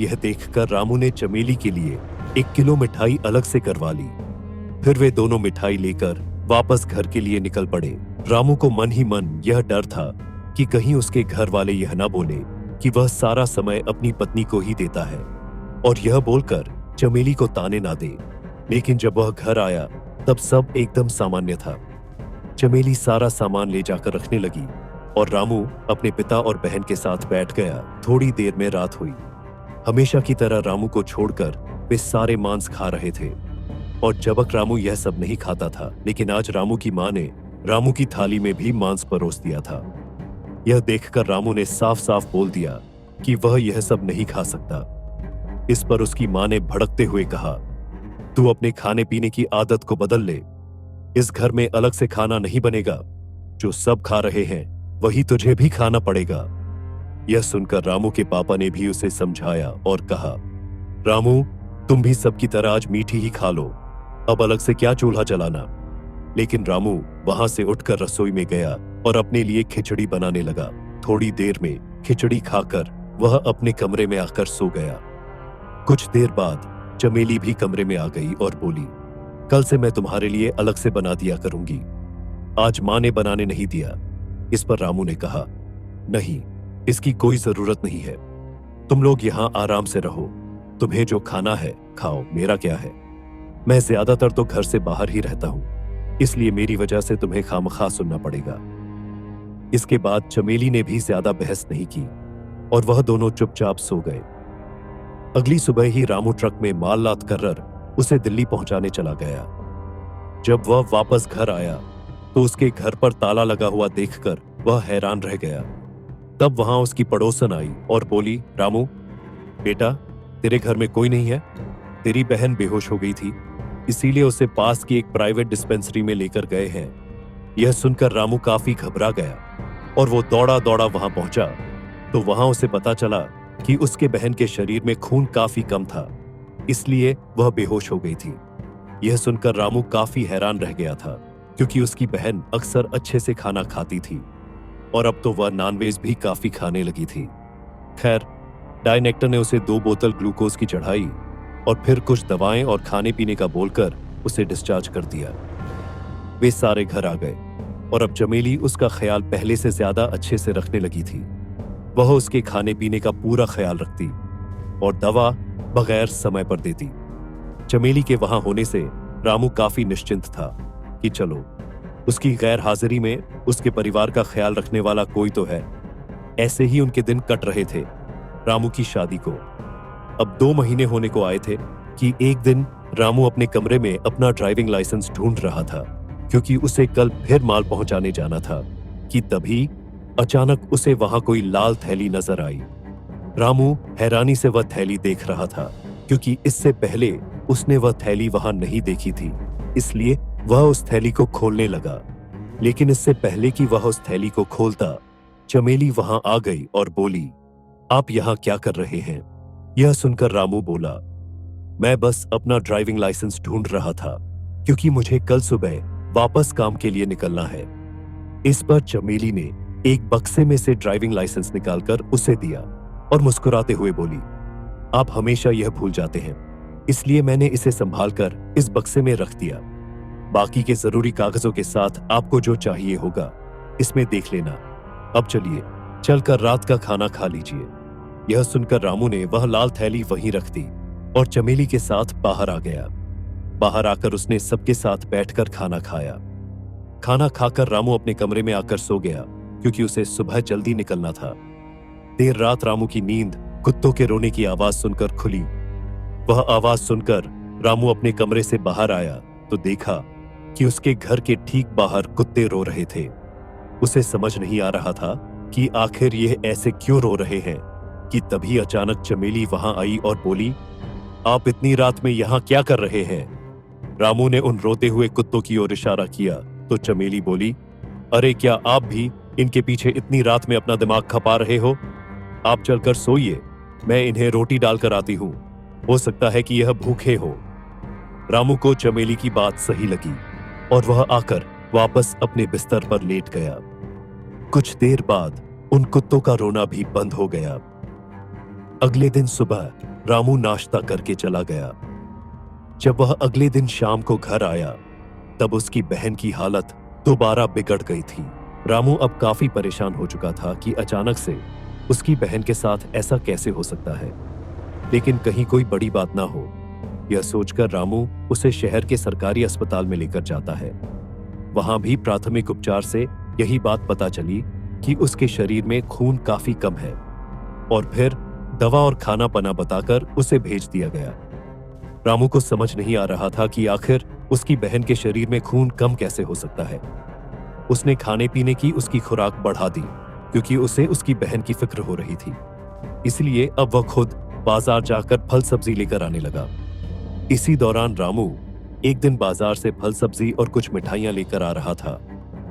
यह देखकर रामू ने चमेली के लिए 1 किलो मिठाई अलग से करवा ली। फिर वे दोनों मिठाई लेकर वापस घर के लिए निकल पड़े। रामू को मन ही मन यह डर था कि कहीं उसके घर वाले यह ना बोले कि वह सारा समय अपनी पत्नी को ही देता है और यह बोलकर चमेली को ताने ना दे। लेकिन जब वह घर आया तब सब एकदम सामान्य था। चमेली सारा सामान ले जाकर रखने लगी और रामू अपने पिता और बहन के साथ बैठ गया। थोड़ी देर में रात हुई। हमेशा की तरह रामू को छोड़कर वे सारे मांस खा रहे थे और जबक रामू यह सब नहीं खाता था, लेकिन आज रामू की मां ने रामू की थाली में भी मांस परोस दिया था। यह देखकर रामू ने साफ साफ बोल दिया कि वह यह सब नहीं खा सकता। इस पर उसकी मां ने भड़कते हुए कहा, तू अपने खाने पीने की आदत को बदल ले। इस घर में अलग से खाना नहीं बनेगा। जो सब खा रहे हैं वही तुझे भी खाना पड़ेगा। यह सुनकर रामू के पापा ने भी उसे समझाया और कहा, रामू, तुम भी सबकी तरह आज मीठी ही खा लो। अब अलग से क्या चूल्हा जलाना। लेकिन रामू वहां से उठकर रसोई में गया और अपने लिए खिचड़ी बनाने लगा। थोड़ी देर में खिचड़ी खाकर वह अपने कमरे में आकर सो गया। कुछ देर बाद चमेली भी कमरे में आ गई और बोली, कल से मैं तुम्हारे लिए अलग से बना दिया करूंगी। आज मां ने बनाने नहीं दिया। इस पर रामू ने कहा, नहीं, इसकी कोई जरूरत नहीं है। तुम लोग यहां आराम से रहो। तुम्हें जो खाना है खाओ, मेरा क्या है। मैं ज्यादातर तो घर से बाहर ही रहता हूं, इसलिए मेरी वजह से तुम्हें खामखा सुनना पड़ेगा। इसके बाद चमेली ने भी ज्यादा बहस नहीं की और वह दोनों चुपचाप सो गए। अगली सुबह ही रामू ट्रक में माल लाद कर उसे दिल्ली पहुंचाने चला गया। जब वह वापस घर आया तो उसके घर पर ताला लगा हुआ देखकर वह हैरान रह गया। तब वहां उसकी पड़ोसन आई और बोली, रामू बेटा, तेरे घर में कोई नहीं है। तेरी बहन बेहोश हो गई थी, इसीलिए उसे पास की एक प्राइवेट डिस्पेंसरी में लेकर गए हैं। यह सुनकर रामू काफी घबरा गया और वो दौड़ा दौड़ा वहां पहुंचा तो वहां उसे पता चला कि उसके बहन के शरीर में खून काफी कम था, इसलिए वह बेहोश हो गई थी। यह सुनकर रामू काफी हैरान रह गया था, क्योंकि उसकी बहन अक्सर अच्छे से खाना खाती थी और अब तो वह नॉनवेज भी काफी खाने लगी थी। खैर, डायनेक्टर ने उसे 2 बोतल ग्लूकोज की चढ़ाई और फिर कुछ दवाएं और खाने पीने का बोलकर उसे डिस्चार्ज कर दिया। वे सारे घर आ गए और अब चमेली उसका ख्याल पहले से ज्यादा अच्छे से रखने लगी थी। वह उसके खाने पीने का पूरा ख्याल रखती और दवा बगैर समय पर देती। चमेली के वहां होने से रामू काफी निश्चिंत था कि चलो, उसकी गैर हाजिरी में उसके परिवार का ख्याल रखने वाला कोई तो है। ऐसे ही उनके दिन कट रहे थे। रामू की शादी को अब 2 महीने होने को आए थे कि एक दिन रामू अपने कमरे में अपना ड्राइविंग लाइसेंस ढूंढ रहा था, क्योंकि उसे कल फिर माल पहुंचाने जाना था कि तभी अचानक उसे वहां कोई लाल थैली नजर आई। रामू हैरानी से वह थैली देख रहा था, क्योंकि इससे पहले उसने वह थैली वहां नहीं देखी थी, इसलिए वह उस थैली को खोलने लगा। लेकिन इससे पहले कि वह उस थैली को खोलता, चमेली वहां आ गई और बोली, आप यहां क्या कर रहे हैं? यह सुनकर रामू बोला, मैं बस अपना ड्राइविंग लाइसेंस ढूंढ रहा था, क्योंकि मुझे कल सुबह वापस काम के लिए निकलना है। इस पर चमेली ने एक बक्से में से ड्राइविंग लाइसेंस निकालकर उसे दिया और मुस्कुराते हुए बोली, आप हमेशा यह भूल जाते हैं, इसलिए मैंने इसे संभालकर इस बक्से में रख दिया। बाकी के जरूरी कागजों के साथ आपको जो चाहिए होगा इसमें देख लेना। अब चलिए, चलकर रात का खाना खा लीजिए। यह सुनकर रामू ने वह लाल थैली वहीं रख दी और चमेली के साथ बाहर आ गया। बाहर आकर उसने सबके साथ बैठकर खाना खाया। खाना खाकर रामू अपने कमरे में आकर सो गया, क्योंकि उसे सुबह जल्दी निकलना था। देर रात रामू की नींद कुत्तों के रोने की आवाज सुनकर खुली। वह आवाज सुनकर रामू अपने कमरे से बाहर आया तो देखा कि उसके घर के ठीक बाहर कुत्ते रो रहे थे। उसे समझ नहीं आ रहा था कि आखिर यह ऐसे क्यों रो रहे हैं कि तभी अचानक चमेली वहां आई और बोली, आप इतनी रात में यहां क्या कर रहे हैं? रामू ने उन रोते हुए कुत्तों की ओर इशारा किया तो चमेली बोली, अरे क्या आप भी इनके पीछे इतनी रात में अपना दिमाग खपा रहे हो? आप चलकर सोइए, मैं इन्हें रोटी डालकर आती हूं। हो सकता है कि यह भूखे हो। रामू को चमेली की बात सही लगी और वह आकर वापस अपने बिस्तर पर लेट गया। कुछ देर बाद उन कुत्तों का रोना भी बंद हो गया। अगले दिन सुबह रामू नाश्ता करके चला गया। जब वह अगले दिन शाम को घर आया तब उसकी बहन की हालत दोबारा बिगड़ गई थी। रामू अब काफी परेशान हो चुका था कि अचानक से उसकी बहन के साथ ऐसा कैसे हो सकता है, लेकिन कहीं कोई बड़ी बात ना हो। यह सोचकर रामू उसे शहर के सरकारी अस्पताल में लेकर जाता है। वहां भी प्राथमिक उपचार से यही बात पता चली कि उसके शरीर में खून काफी कम है और फिर दवा और खाना पना बताकर उसे भेज दिया गया। रामू को समझ नहीं आ रहा था कि आखिर उसकी बहन के शरीर में खून कम कैसे हो सकता है। उसने खाने पीने की उसकी खुराक बढ़ा दी क्योंकि उसे उसकी बहन की फिक्र हो रही थी। इसलिए अब वह खुद बाजार जाकर फल सब्जी लेकर आने लगा। इसी दौरान रामू एक दिन बाजार से फल सब्जी और कुछ मिठाइयां लेकर आ रहा था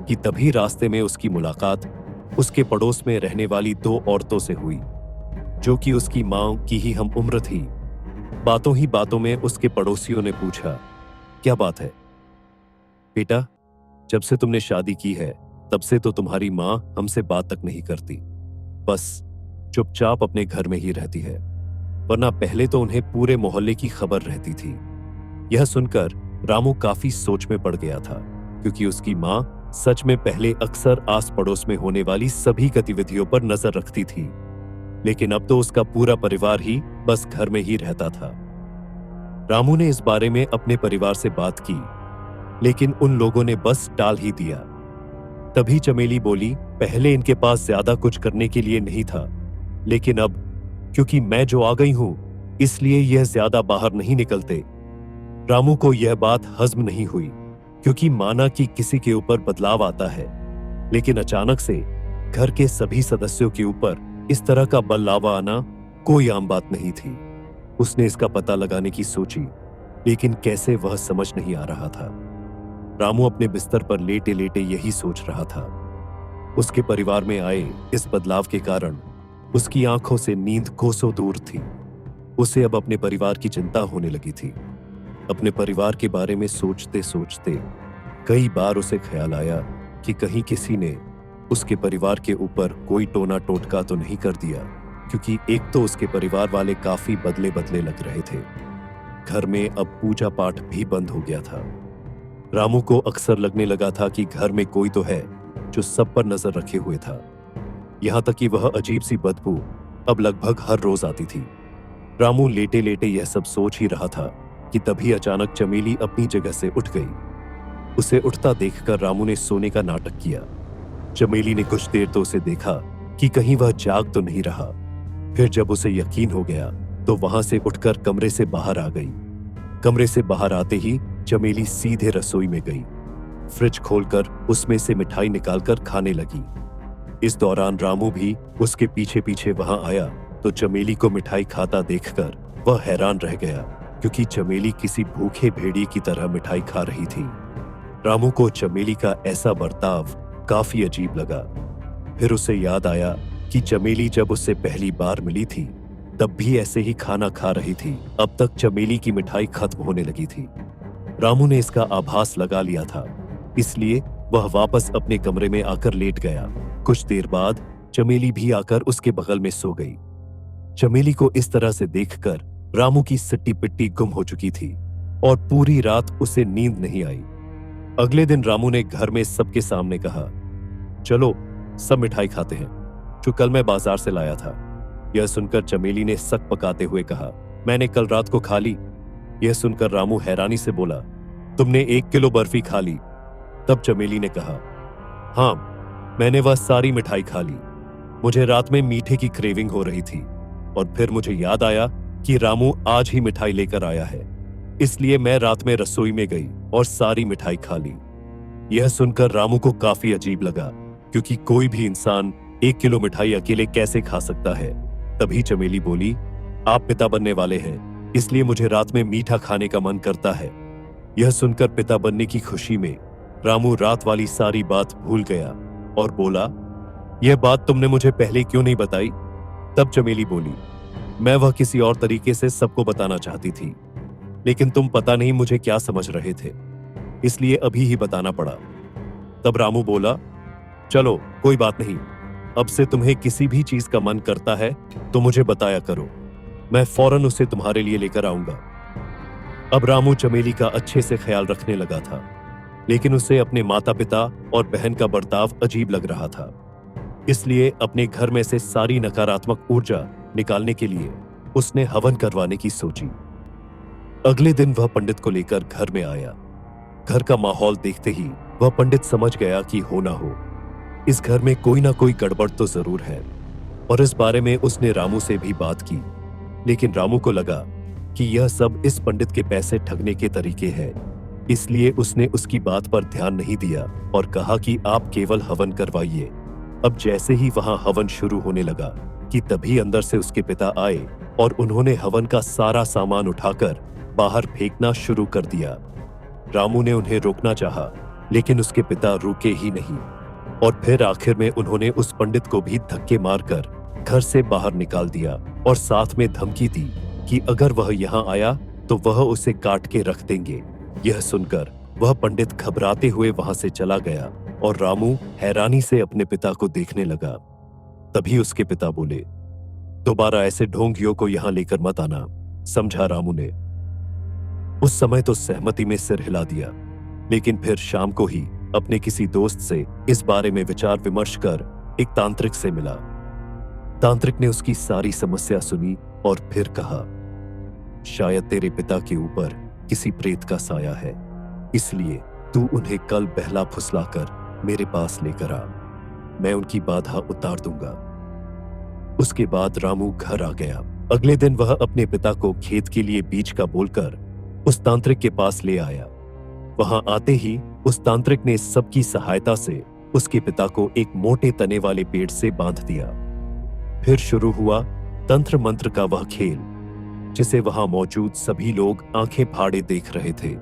कि तभी रास्ते में उसकी मुलाकात उसके पड़ोस में रहने वाली 2 औरतों से हुई, जो कि उसकी मां की ही हम उम्र थी। बातों ही बातों में उसके पड़ोसियों ने पूछा, क्या बात है बेटा, जब से तुमने शादी की है तब से तो तुम्हारी मां हमसे बात तक नहीं करती, बस चुपचाप अपने घर में ही रहती है, वरना पहले तो उन्हें पूरे मोहल्ले की खबर रहती थी। यह सुनकर रामू काफी सोच में पड़ गया था क्योंकि उसकी मां सच में पहले अक्सर आस पड़ोस में होने वाली सभी गतिविधियों पर नजर रखती थी, लेकिन अब तो उसका पूरा परिवार ही बस घर में ही रहता था। रामू ने इस बारे में अपने परिवार से बात की, लेकिन उन लोगों ने बस टाल ही दिया। तभी चमेली बोली, पहले इनके पास ज्यादा कुछ करने के लिए नहीं था, लेकिन अब क्योंकि मैं जो आ गई हूं इसलिए यह ज्यादा बाहर नहीं निकलते। रामू को यह बात हजम नहीं हुई क्योंकि माना कि किसी के ऊपर बदलाव आता है, लेकिन अचानक से घर के सभी सदस्यों के ऊपर इस तरह का बदलाव आना कोई आम बात नहीं थी। उसने इसका पता लगाने की सोची, लेकिन कैसे वह समझ नहीं आ रहा था। रामू अपने बिस्तर पर लेटे लेटे यही सोच रहा था। उसके परिवार में आए इस बदलाव के कारण उसकी आंखों से नींद कोसों दूर थी। उसे अब अपने परिवार की चिंता होने लगी थी। अपने परिवार के बारे में सोचते सोचते कई बार उसे ख्याल आया कि कहीं किसी ने उसके परिवार के ऊपर कोई टोना टोटका तो नहीं कर दिया, क्योंकि एक तो उसके परिवार वाले काफी बदले बदले लग रहे थे। घर में अब पूजा पाठ भी बंद हो गया था। रामू को अक्सर लगने लगा था कि घर में कोई तो है जो सब पर नजर रखे हुए था। यहां तक कि वह अजीब सी बदबू अब लगभग हर रोज आती थी। रामू लेटे लेटे यह सब सोच ही रहा था कि तभी अचानक चमेली अपनी जगह से उठ गई। उसे उठता देखकर रामू ने सोने का नाटक किया। चमेली ने कुछ देर तो उसे देखा कि कहीं वह जाग तो नहीं रहा। फिर जब उसे यकीन हो गया तो वहां से उठकर कमरे से बाहर आ गई। कमरे से बाहर आते ही चमेली सीधे रसोई में गई। फ्रिज खोलकर उसमें से मिठाई निकालकर खाने लगी। इस दौरान रामू भी उसके पीछे पीछे वहां आया तो चमेली को मिठाई खाता देखकर वह हैरान रह गया, क्योंकि चमेली किसी भूखे भेड़िए की तरह मिठाई खा रही थी। रामू को चमेली का ऐसा बर्ताव काफी अजीब लगा। फिर उसे याद आया कि चमेली जब उससे पहली बार मिली थी तब भी ऐसे ही खाना खा रही थी। अब तक चमेली की मिठाई खत्म होने लगी थी। रामू ने इसका आभास लगा लिया था, इसलिए वह वापस अपने कमरे में आकर लेट गया। कुछ देर बाद चमेली भी आकर उसके बगल में सो गई। चमेली को इस तरह से देखकर रामू की सट्टी पिट्टी गुम हो चुकी थी और पूरी रात उसे नींद नहीं आई। अगले दिन रामू ने घर में सबके सामने कहा, चलो सब मिठाई खाते हैं जो कल मैं बाजार से लाया था। यह सुनकर चमेली ने सक पकाते हुए कहा, मैंने कल रात को खा ली। यह सुनकर रामू हैरानी से बोला, तुमने 1 किलो बर्फी खा ली? तब चमेली ने कहा, हाँ, मैंने वह सारी मिठाई खा ली। मुझे रात में मीठे की क्रेविंग हो रही थी और फिर मुझे याद आया कि रामू आज ही मिठाई लेकर आया है, इसलिए मैं रात में रसोई में गई और सारी मिठाई खा ली। यह सुनकर रामू को काफी अजीब लगा, क्योंकि कोई भी इंसान 1 किलो मिठाई अकेले कैसे खा सकता है। तभी चमेली बोली, आप पिता बनने वाले हैं, इसलिए मुझे रात में मीठा खाने का मन करता है। यह सुनकर पिता बनने की खुशी में रामू रात वाली सारी बात भूल गया और बोला, यह बात तुमने मुझे पहले क्यों नहीं बताई? तब चमेली बोली, मैं वह किसी और तरीके से सबको बताना चाहती थी, लेकिन तुम पता नहीं मुझे क्या समझ रहे थे, इसलिए अभी ही बताना पड़ा। तब रामू बोला, चलो कोई बात नहीं, अब से तुम्हें किसी भी चीज का मन करता है तो मुझे बताया करो, मैं फौरन उसे तुम्हारे लिए लेकर आऊंगा। अब रामू चमेली का अच्छे से ख्याल रखने लगा था, लेकिन उसे अपने माता पिता और बहन का बर्ताव अजीब लग रहा था। इसलिए अपने घर में से सारी नकारात्मक ऊर्जा निकालने के लिए उसने हवन करवाने की सोची। अगले दिन वह पंडित को लेकर घर में आया। घर का माहौल देखते ही वह पंडित समझ गया कि हो ना हो, इस घर में कोई ना कोई गड़बड़ तो जरूर है, और इस बारे में उसने रामू से भी बात की। लेकिन रामू को लगा कि यह सब इस पंडित के पैसे ठगने के तरीके हैं, इसलिए उसने उसकी बात पर ध्यान नहीं दिया और कहा कि आप केवल हवन करवाइए। अब जैसे ही वहां हवन शुरू होने लगा कि तभी अंदर से उसके पिता आए और उन्होंने हवन का सारा सामान उठाकर बाहर फेंकना शुरू कर दिया। रामू ने उन्हें रोकना चाहा, लेकिन उसके पिता रुके ही नहीं, और फिर आखिर में उन्होंने उस पंडित को भी धक्के मारकर घर से बाहर निकाल दिया और साथ में धमकी दी कि अगर वह यहाँ आया तो वह उसे काट के रख देंगे। यह सुनकर वह पंडित घबराते हुए वहां से चला गया और रामू हैरानी से अपने पिता को देखने लगा। तभी उसके पिता बोले, दोबारा ऐसे ढोंगियों को यहां लेकर मत आना, समझा रामू ने। उस समय तो सहमति में सिर हिला दिया, लेकिन फिर शाम को ही अपने किसी दोस्त से इस बारे में विचार विमर्श कर एक तांत्रिक से मिला। तांत्रिक ने उसकी सारी समस्या सुनी और फिर कहा, शायद तेरे पिता के ऊपर किसी प्रेत का साया है, इसलिए तू उन्हें कल बहला फुसलाकर मेरे पास लेकर आ, मैं उनकी बाधा उतार दूंगा। उसके बाद रामू घर आ गया। अगले दिन वह अपने पिता को खेत के लिए बीज का बोलकर उस तांत्रिक के पास ले आया। वहां आते ही उस तांत्रिक ने सबकी सहायता से उसके पिता को एक मोटे तने वाले पेड़ से बांध दिया। फिर शुरू हुआ तंत्र मंत्र का वह खेल, जिसे वहां मौजूद सभी लोग आंखें फाड़े देख रहे थे।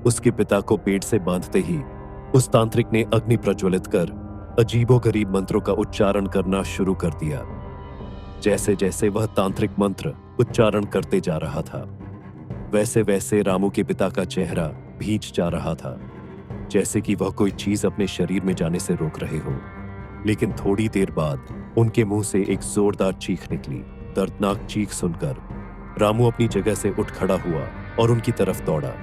उसके पिता को पेड़ से बांधते ही उस तांत्रिक ने अग्नि प्रज्वलित कर अजीबोगरीब मंत्रों का उच्चारण करना शुरू कर दिया। जैसे जैसे वह तांत्रिक मंत्र उच्चारण करते जा रहा था, वैसे वैसे रामू के पिता का चेहरा भींच जा रहा था, जैसे कि वह कोई चीज अपने शरीर में जाने से रोक रहे हो। लेकिन थोड़ी देर बाद उनके मुंह से एक जोरदार चीख निकली। दर्दनाक चीख सुनकर रामू अपनी जगह से उठ खड़ा हुआ और उनकी तरफ दौड़ा।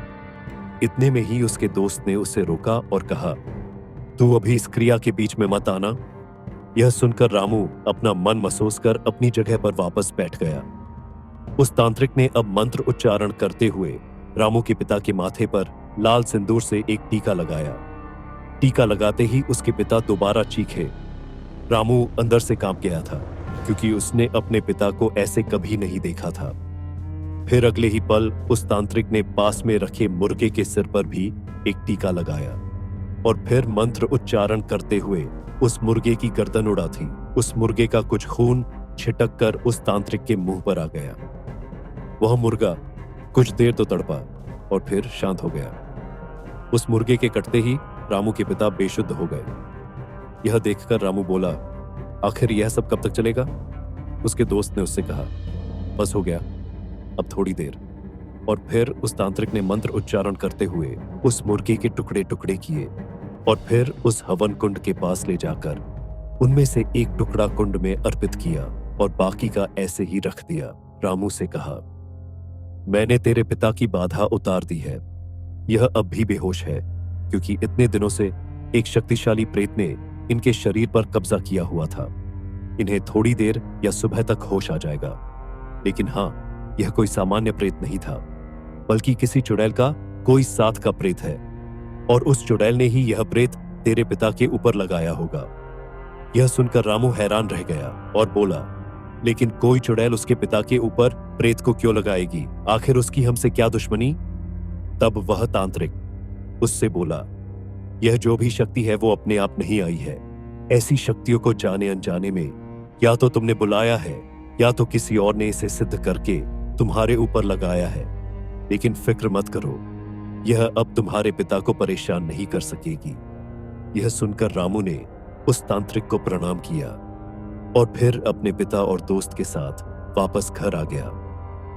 इतने में ही उसके दोस्त ने उसे रोका और कहा, तू अभी इस क्रिया के बीच में मत आना। यह सुनकर रामू अपना मन मसोस कर अपनी जगह पर वापस बैठ गया। उस तांत्रिक ने अब मंत्र उच्चारण करते हुए रामू के पिता के माथे पर लाल सिंदूर से एक टीका लगाया। टीका लगाते ही उसके पिता दोबारा चीखे। रामू अंदर से कांप गया था, क्योंकि उसने अपने पिता को ऐसे कभी नहीं देखा था। फिर अगले ही पल उस तांत्रिक ने पास में रखे मुर्गे के सिर पर भी एक टीका लगाया और फिर मंत्र उच्चारण करते हुए उस मुर्गे की गर्दन उड़ा थी। उस मुर्गे का कुछ खून छिटक कर उस तांत्रिक के मुंह पर आ गया। वह मुर्गा कुछ देर तो तड़पा और फिर शांत हो गया। उस मुर्गे के कटते ही रामू के पिता बेशुद्ध हो गए। यह देखकर रामू बोला, आखिर यह सब कब तक चलेगा? उसके दोस्त ने उससे कहा, बस हो गया, अब थोड़ी देर। और फिर उस तांत्रिक ने मंत्र उच्चारण करते हुए उस मुर्गे के टुकड़े टुकड़े किए और फिर उस हवन कुंड के पास ले जाकर उनमें से एक टुकड़ा कुंड में अर्पित किया और बाकी का ऐसे ही रख दिया। रामू से कहा, मैंने तेरे पिता की बाधा उतार दी है। यह अब भी बेहोश है, क्योंकि इतने दिनों से एक शक्तिशाली प्रेत ने इनके शरीर पर कब्जा किया हुआ था। इन्हें थोड़ी देर या सुबह तक होश आ जाएगा। लेकिन हाँ, यह कोई सामान्य प्रेत नहीं था, बल्कि किसी चुड़ैल का कोई साथ का प्रेत है, और उस चुड़ैल ने ही यह प्रेत तेरे पिता के ऊपर लगाया होगा। यह सुनकर रामू हैरान रह गया और बोला, लेकिन कोई चुड़ैल उसके पिता के ऊपर प्रेत को क्यों लगाएगी? आखिर उसकी हमसे क्या दुश्मनी? तब वह तांत्रिक उससे बोला, यह जो भी शक्ति है वो अपने आप नहीं आई है। ऐसी शक्तियों को जाने अनजाने में या तो तुमने बुलाया है या तो किसी और ने इसे सिद्ध करके तुम्हारे ऊपर लगाया है। लेकिन फिक्र मत करो, यह अब तुम्हारे पिता को परेशान नहीं कर सकेगी। यह सुनकर रामू ने उस तांत्रिक को प्रणाम किया और फिर अपने पिता और दोस्त के साथ वापस घर आ गया।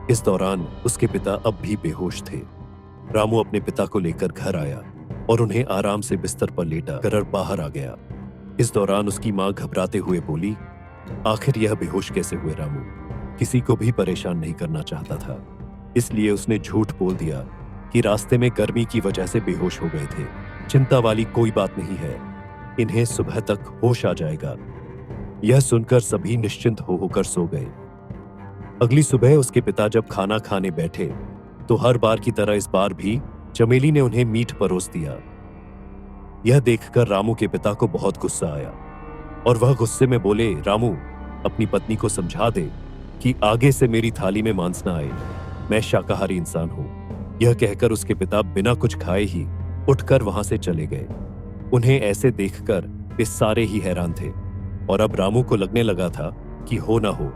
इस दौरान उसके पिता अब भी बेहोश थे। रामू अपने पिता को लेकर घर आया और उन्हें आराम से बिस्तर पर लेटा कर बाहर आ गया। इस दौरान उसकी मां घबराते हुए बोली, आखिर यह बेहोश कैसे हुए? रामू किसी को भी परेशान नहीं करना चाहता था, इसलिए उसने झूठ बोल दिया कि रास्ते में गर्मी की वजह से बेहोश हो गए थे। चिंता वाली कोई बात नहीं है, इन्हें सुबह तक होश आ जाएगा। यह सुनकर सभी निश्चिंत होकर सो गए। अगली सुबह उसके पिता जब खाना खाने बैठे तो हर बार की तरह इस बार भी चमेली ने उन्हें मीट परोस दिया। यह देखकर रामू के पिता को बहुत गुस्सा आया और वह गुस्से में बोले, रामू अपनी पत्नी को समझा दे कि आगे से मेरी थाली में मांस ना आए, मैं शाकाहारी इंसान हूं। यह कहकर उसके पिता बिना कुछ खाए ही उठकर वहां से चले गए। उन्हें ऐसे देखकर वे सारे ही हैरान थे और अब रामू को लगने लगा था कि हो ना हो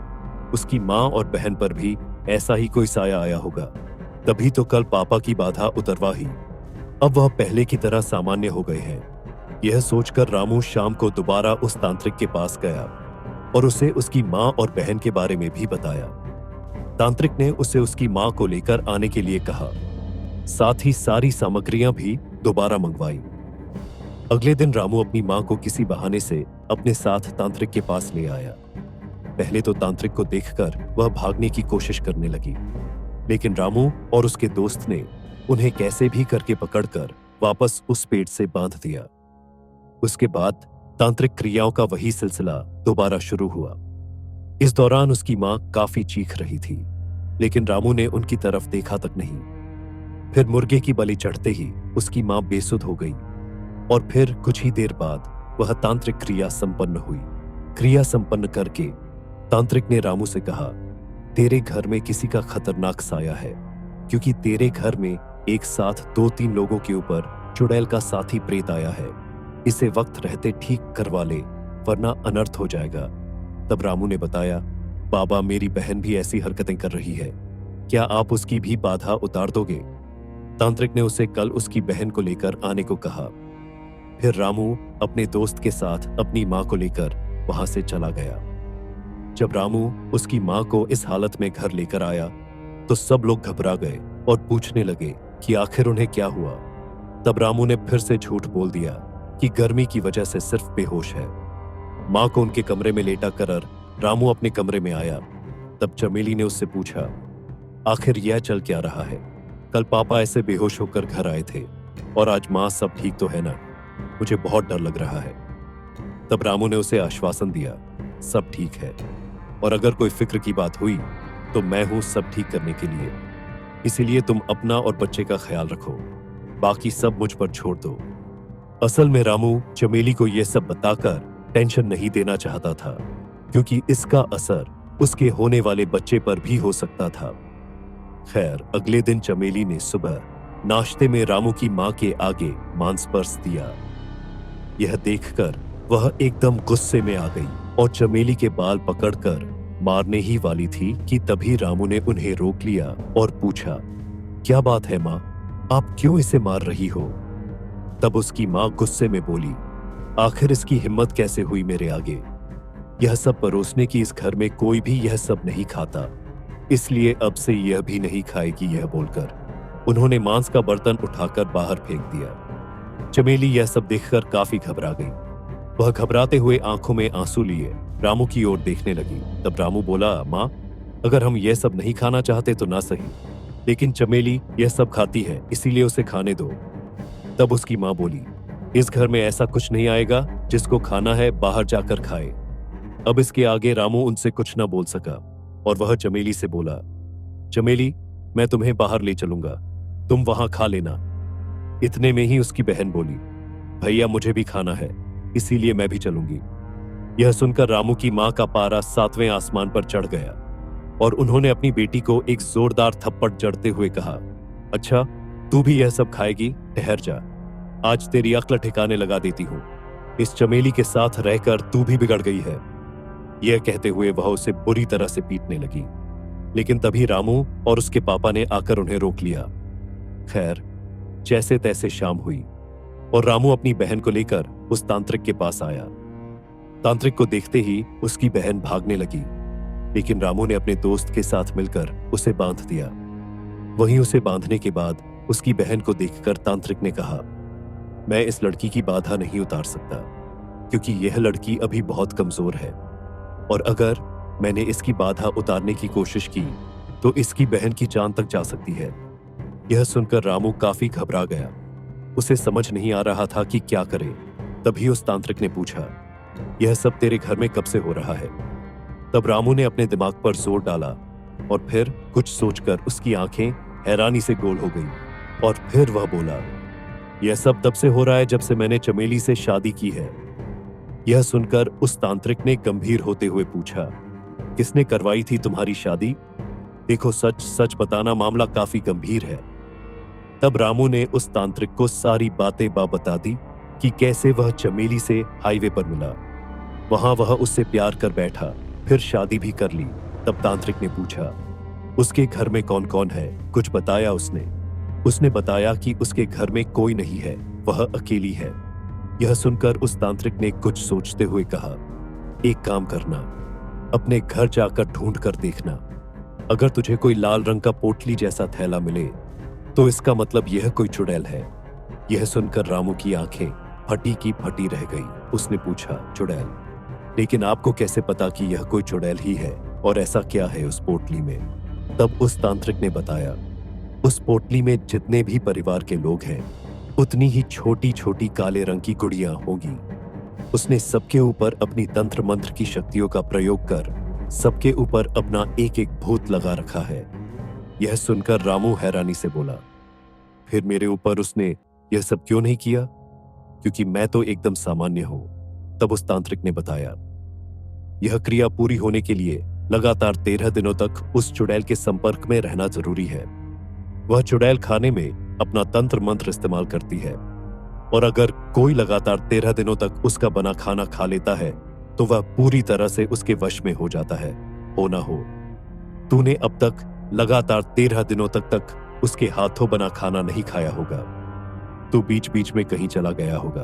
उसकी मां और बहन पर भी ऐसा ही कोई साया आया होगा, तभी तो कल पापा की बाधा उतरवा ही अब वह पहले की तरह सामान्य हो गए हैं। यह सोचकर रामू शाम को दोबारा उस तांत्रिक के पास गया और उसे उसकी मां और बहन के बारे में भी बताया। तांत्रिक ने उसे उसकी मां को लेकर आने के लिए कहा, साथ ही सारी सामग्रियां भी दोबारा मंगवाई। अगले दिन रामू अपनी मां को किसी बहाने से अपने साथ तांत्रिक के पास ले आया। पहले तो तांत्रिक को देखकर वह भागने की कोशिश करने लगी, लेकिन रामू और उसके दोस्त ने उन्हें कैसे भी करके पकड़कर वापस उस पेड़ से बांध दिया। उसके बाद तांत्रिक क्रियाओं का वही सिलसिला दोबारा शुरू हुआ। इस दौरान उसकी मां काफी चीख रही थी, लेकिन रामू ने उनकी तरफ देखा तक नहीं। फिर मुर्गे की बलि चढ़ते ही उसकी मां बेसुध हो गई और फिर कुछ ही देर बाद वह तांत्रिक क्रिया संपन्न हुई। क्रिया संपन्न करके तांत्रिक ने रामू से कहा, तेरे घर में किसी का खतरनाक साया है, क्योंकि तेरे घर में एक साथ 2-3 लोगों के ऊपर चुड़ैल का साथी प्रेत आया है। इसे वक्त रहते ठीक करवा ले, वरना अनर्थ हो जाएगा। तब रामू ने बताया, बाबा मेरी बहन भी ऐसी हरकतें कर रही है, क्या आप उसकी भी बाधा उतार दोगे? तांत्रिक ने उसे कल उसकी बहन को लेकर आने को कहा। फिर रामू अपने दोस्त के साथ अपनी मां को लेकर वहां से चला गया। जब रामू उसकी मां को इस हालत में घर लेकर आया तो सब लोग घबरा गए और पूछने लगे कि आखिर उन्हें क्या हुआ। तब रामू ने फिर से झूठ बोल दिया कि गर्मी की वजह से सिर्फ बेहोश है। मां को उनके कमरे में लेटा कर रामू अपने कमरे में आया। तब चमेली ने उससे पूछा, आखिर यह चल क्या रहा है? कल पापा ऐसे बेहोश होकर घर आए थे और आज मां सब ठीक तो है ना? मुझे बहुत डर लग रहा है। तब रामू ने उसे आश्वासन दिया, सब ठीक है, और अगर कोई फिक्र की बात हुई तो मैं हूं सब ठीक करने के लिए। इसीलिए तुम अपना और बच्चे का ख्याल रखो, बाकी सब मुझ पर छोड़ दो। असल में रामू चमेली को यह सब बताकर टेंशन नहीं देना चाहता था, क्योंकि इसका असर उसके होने वाले बच्चे पर भी हो सकता था। खैर, अगले दिन चमेली ने सुबह नाश्ते में रामू की मां के आगे मांस परस दिया। यह देखकर वह एकदम गुस्से में आ गई और चमेली के बाल पकड़कर मारने ही वाली थी कि तभी रामू ने उन्हें रोक लिया और पूछा, क्या बात है मां, आप क्यों इसे मार रही हो? तब उसकी मां गुस्से में बोली, आखिर इसकी हिम्मत कैसे हुई मेरे आगे? यह सब परोसने की इस घर में कोई भी यह सब नहीं खाता, इसलिए अब से यह भी नहीं खाएगी। यह बोलकर उन्होंने मांस का बर्तन उठाकर बाहर फेंक दिया। चमेली यह सब देखकर काफी घबरा गई। वह घबराते हुए आंखों में आंसू लिए रामू की ओर देखने लगी। तब रामू बोला, मां, अगर हम यह सब नहीं खाना चाहते तो ना सही, लेकिन चमेली यह सब खाती है, इसीलिए उसे खाने दो। तब उसकी मां बोली, इस घर में ऐसा कुछ नहीं आएगा, जिसको खाना है बाहर जाकर खाए। अब इसके आगे रामू उनसे कुछ ना बोल सका और वह चमेली से बोला, चमेली, मैं तुम्हें बाहर ले चलूंगा, तुम वहां खा लेना। इतने में ही उसकी बहन बोली, भैया मुझे भी खाना है, इसीलिए मैं भी चलूंगी। यह सुनकर रामू की मां का पारा 7वें आसमान पर चढ़ गया और उन्होंने अपनी बेटी को एक जोरदार थप्पड़ जड़ते हुए कहा, अच्छा तू भी यह सब खाएगी? ठहर जा, आज तेरी अक्ल ठिकाने लगा देती हूं। इस चमेली के साथ रहकर तू भी बिगड़ गई है। यह कहते हुए वह उसे बुरी तरह से पीटने लगी, लेकिन तभी रामू और उसके पापा ने आकर उन्हें रोक लिया। खैर, जैसे तैसे शाम हुई और रामू अपनी बहन को लेकर उस तांत्रिक के पास आया। तांत्रिक को देखते ही उसकी बहन भागने लगी, लेकिन रामू ने अपने दोस्त के साथ मिलकर उसे बांध दिया। वहीं उसे बांधने के बाद उसकी बहन को देखकर तांत्रिक ने कहा, मैं इस लड़की की बाधा नहीं उतार सकता, क्योंकि यह लड़की अभी बहुत कमजोर है, और अगर मैंने इसकी बाधा उतारने की कोशिश की तो इसकी बहन की जान तक जा सकती है। यह सुनकर रामू काफी घबरा गया। उसे समझ नहीं आ रहा था कि क्या करे। तभी उस तांत्रिक ने पूछा, यह सब तेरे घर में कब से हो रहा है? तब रामू ने अपने दिमाग पर जोर डाला और फिर कुछ सोचकर उसकी आंखें हैरानी से गोल हो गई, और फिर वह बोला, यह सब तब से हो रहा है जब से मैंने चमेली से शादी की है। यह सुनकर उस तांत्रिक ने गंभीर होते हुए पूछा, किसने करवाई थी तुम्हारी शादी? देखो, सच सच बताना, मामला काफी गंभीर है। तब रामू ने उस तांत्रिक को सारी बातें बता दी कि कैसे वह चमेली से हाईवे पर मिला, वहां वह उससे प्यार कर बैठा, फिर शादी भी कर ली। तब तांत्रिक ने पूछा, उसके घर में कौन कौन है? कुछ बताया उसने बताया कि उसके घर में कोई नहीं है, वह अकेली है। यह सुनकर उस तांत्रिक ने कुछ सोचते हुए कहा, एक काम करना, अपने घर जाकर ढूंढ कर देखना, अगर तुझे कोई लाल रंग का पोटली जैसा थैला मिले तो इसका मतलब यह कोई चुड़ैल है। यह सुनकर रामू की आंखें फटी की फटी रह गई। उसने पूछा, चुड़ैल? लेकिन आपको कैसे पता कि यह कोई चुड़ैल ही है, और ऐसा क्या है उस पोटली में? तब उस तांत्रिक ने बताया, उस पोटली में जितने भी परिवार के लोग हैं उतनी ही छोटी छोटी काले रंग की गुड़ियां होगी। उसने सबके ऊपर अपनी तंत्र मंत्र की शक्तियों का प्रयोग कर सबके ऊपर अपना एक एक भूत लगा रखा है। यह सुनकर रामू हैरानी से बोला, फिर मेरे ऊपर उसने यह सब क्यों नहीं किया? क्योंकि मैं तो एकदम सामान्य हूं। तब उस तांत्रिक ने बताया, यह क्रिया पूरी होने के लिए लगातार 13 दिनों तक उस चुड़ैल के संपर्क में रहना जरूरी है। वह चुड़ैल खाने में अपना तंत्र मंत्र इस्तेमाल करती है, और अगर कोई लगातार 13 दिनों तक उसका बना खाना खा लेता है तो वह पूरी तरह से उसके वश में हो जाता है। हो ना हो, तूने अब तक लगातार 13 दिनों तक उसके हाथों बना खाना नहीं खाया होगा। तू बीच बीच में कहीं चला गया होगा,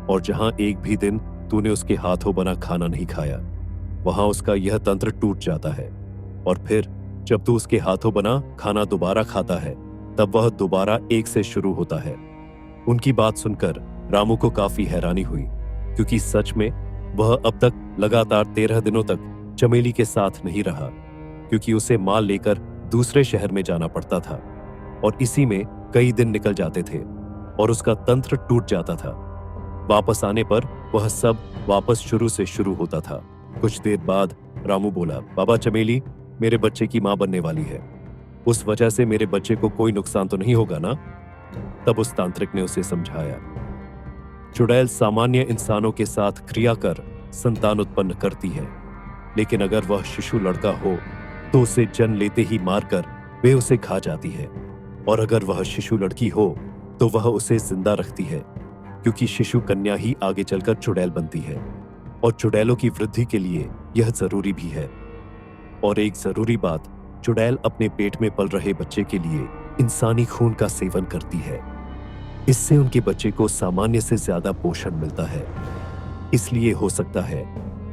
और जहां एक भी दिन तूने उसके हाथों बना खाना नहीं खाया, वहां उसका यह तंत्र टूट जाता है, और फिर जब तू उसके हाथों बना खाना दोबारा खाता है तब वह दोबारा एक से शुरू होता है। उनकी बात सुनकर रामू को काफी हैरानी हुई, क्योंकि सच में वह अब तक लगातार 13 दिनों तक चमेली के साथ नहीं रहा, क्योंकि उसे माल लेकर दूसरे शहर में जाना पड़ता था, और इसी में कई दिन निकल जाते थे और उसका तंत्र टूट जाता था। वापस आने पर वह सब वापस शुरू से शुरू होता था। कुछ देर बाद रामू बोला, बाबा, चमेली मेरे बच्चे की मां बनने वाली है, उस वजह से मेरे बच्चे को कोई नुकसान तो नहीं होगा ना? तब उस तांत्रिक ने उसे समझाया, चुड़ैल सामान्य इंसानों के साथ क्रिया कर संतान उत्पन्न करती है, लेकिन अगर वह शिशु लड़का हो तो उसे जन्म लेते ही मारकर वे उसे खा जाती है, और अगर वह शिशु लड़की हो तो वह उसे जिंदा रखती है, क्योंकि शिशु कन्या ही आगे चलकर चुड़ैल बनती है, और चुड़ैलों की वृद्धि के लिए यह जरूरी भी है। और एक जरूरी बात, चुड़ैल अपने पेट में पल रहे बच्चे के लिए इंसानी खून का सेवन करती है। इससे उनके बच्चे को सामान्य से ज्यादा पोषण मिलता है। इसलिए हो सकता है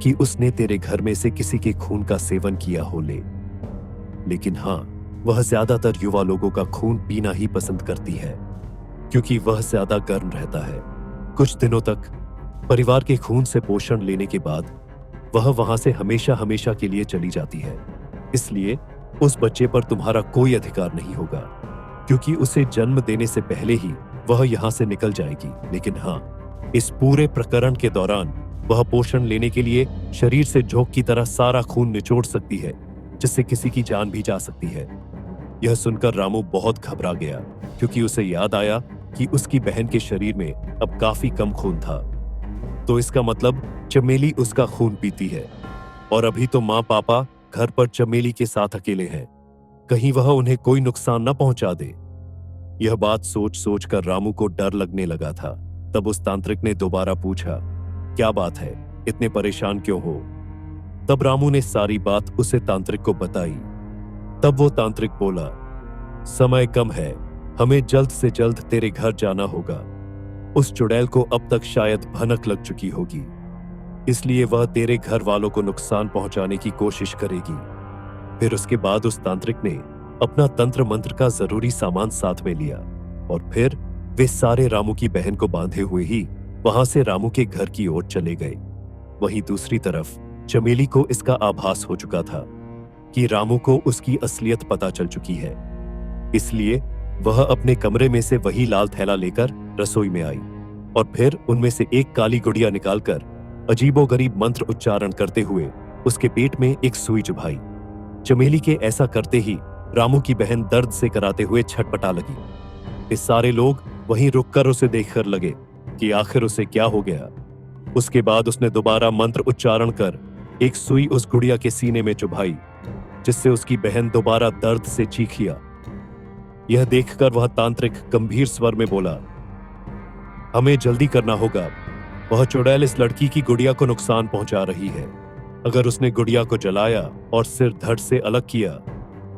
कि उसने तेरे घर में से किसी के खून का सेवन किया हो लेकिन हाँ, वह ज्यादातर युवा लोगों का खून पीना ही पसंद करती है, क्योंकि वह ज्यादा गर्म रहता है। कुछ दिनों तक परिवार के खून से पोषण लेने के बाद वह वहां से हमेशा हमेशा के लिए चली जाती है। इसलिए उस बच्चे पर तुम्हारा कोई अधिकार नहीं होगा, क्योंकि उसे जन्म देने से पहले ही वह यहां से निकल जाएगी। लेकिन हाँ, इस पूरे प्रकरण के दौरान वह पोषण लेने के लिए शरीर से झोंक की तरह सारा खून निचोड़ सकती है, जिससे किसी की जान भी जा सकती है। यह सुनकर रामू बहुत घबरा गया, क्योंकि उसे याद आया कि उसकी बहन के शरीर में अब काफी कम खून था। तो इसका मतलब चमेली उसका खून पीती है, और अभी तो माँ पापा घर पर चमेली के साथ अकेले हैं, कहीं वह उन्हें कोई नुकसान न पहुंचा दे। यह बात सोच सोच कर रामू को डर लगने लगा था। तब उस तांत्रिक ने दोबारा पूछा, क्या बात है, इतने परेशान क्यों हो? तब रामू ने सारी बात उसे तांत्रिक को बताई। तब वो तांत्रिक बोला, समय कम है, हमें जल्द से जल्द तेरे घर जाना होगा। उस चुड़ैल को अब तक शायद भनक लग चुकी होगी। इसलिए वह तेरे घर वालों को नुकसान पहुंचाने की कोशिश करेगी। फिर उसके बाद उस तांत्रिक ने अपना तंत्र मंत्र का जरूरी सामान साथ में लिया और फिर वे सारे रामू की बहन को बांधे हुए ही वहां से रामू के घर की ओर चले गए। वहीं दूसरी तरफ चमेली को इसका आभास हो चुका था कि रामू को उसकी असलियत पता चल चुकी है। इसलिए वह अपने कमरे में से वही लाल थैला लेकर रसोई में आई और फिर उनमें से एक काली गुड़िया निकालकर अजीबोगरीब मंत्र उच्चारण करते हुए उसके पेट में एक सुई चुभाई। चमेली के ऐसा करते ही रामू की बहन दर्द से कराते हुए छटपटा लगी। ये सारे लोग वहीं रुककर उसे देखकर लगे कि आखिर उसे क्या हो गया। उसके बाद उसने दोबारा मंत्र उच्चारण कर एक सुई उस गुड़िया के सीने में चुभाई, जिससे उसकी बहन दोबारा दर्द से चीखिया। यह देखकर वह तांत्रिक गंभीर स्वर में बोला, हमें जल्दी करना होगा। वह चुड़ैल इस लड़की की गुड़िया को नुकसान पहुंचा रही है। अगर उसने गुड़िया को जलाया और सिर धड़ से अलग किया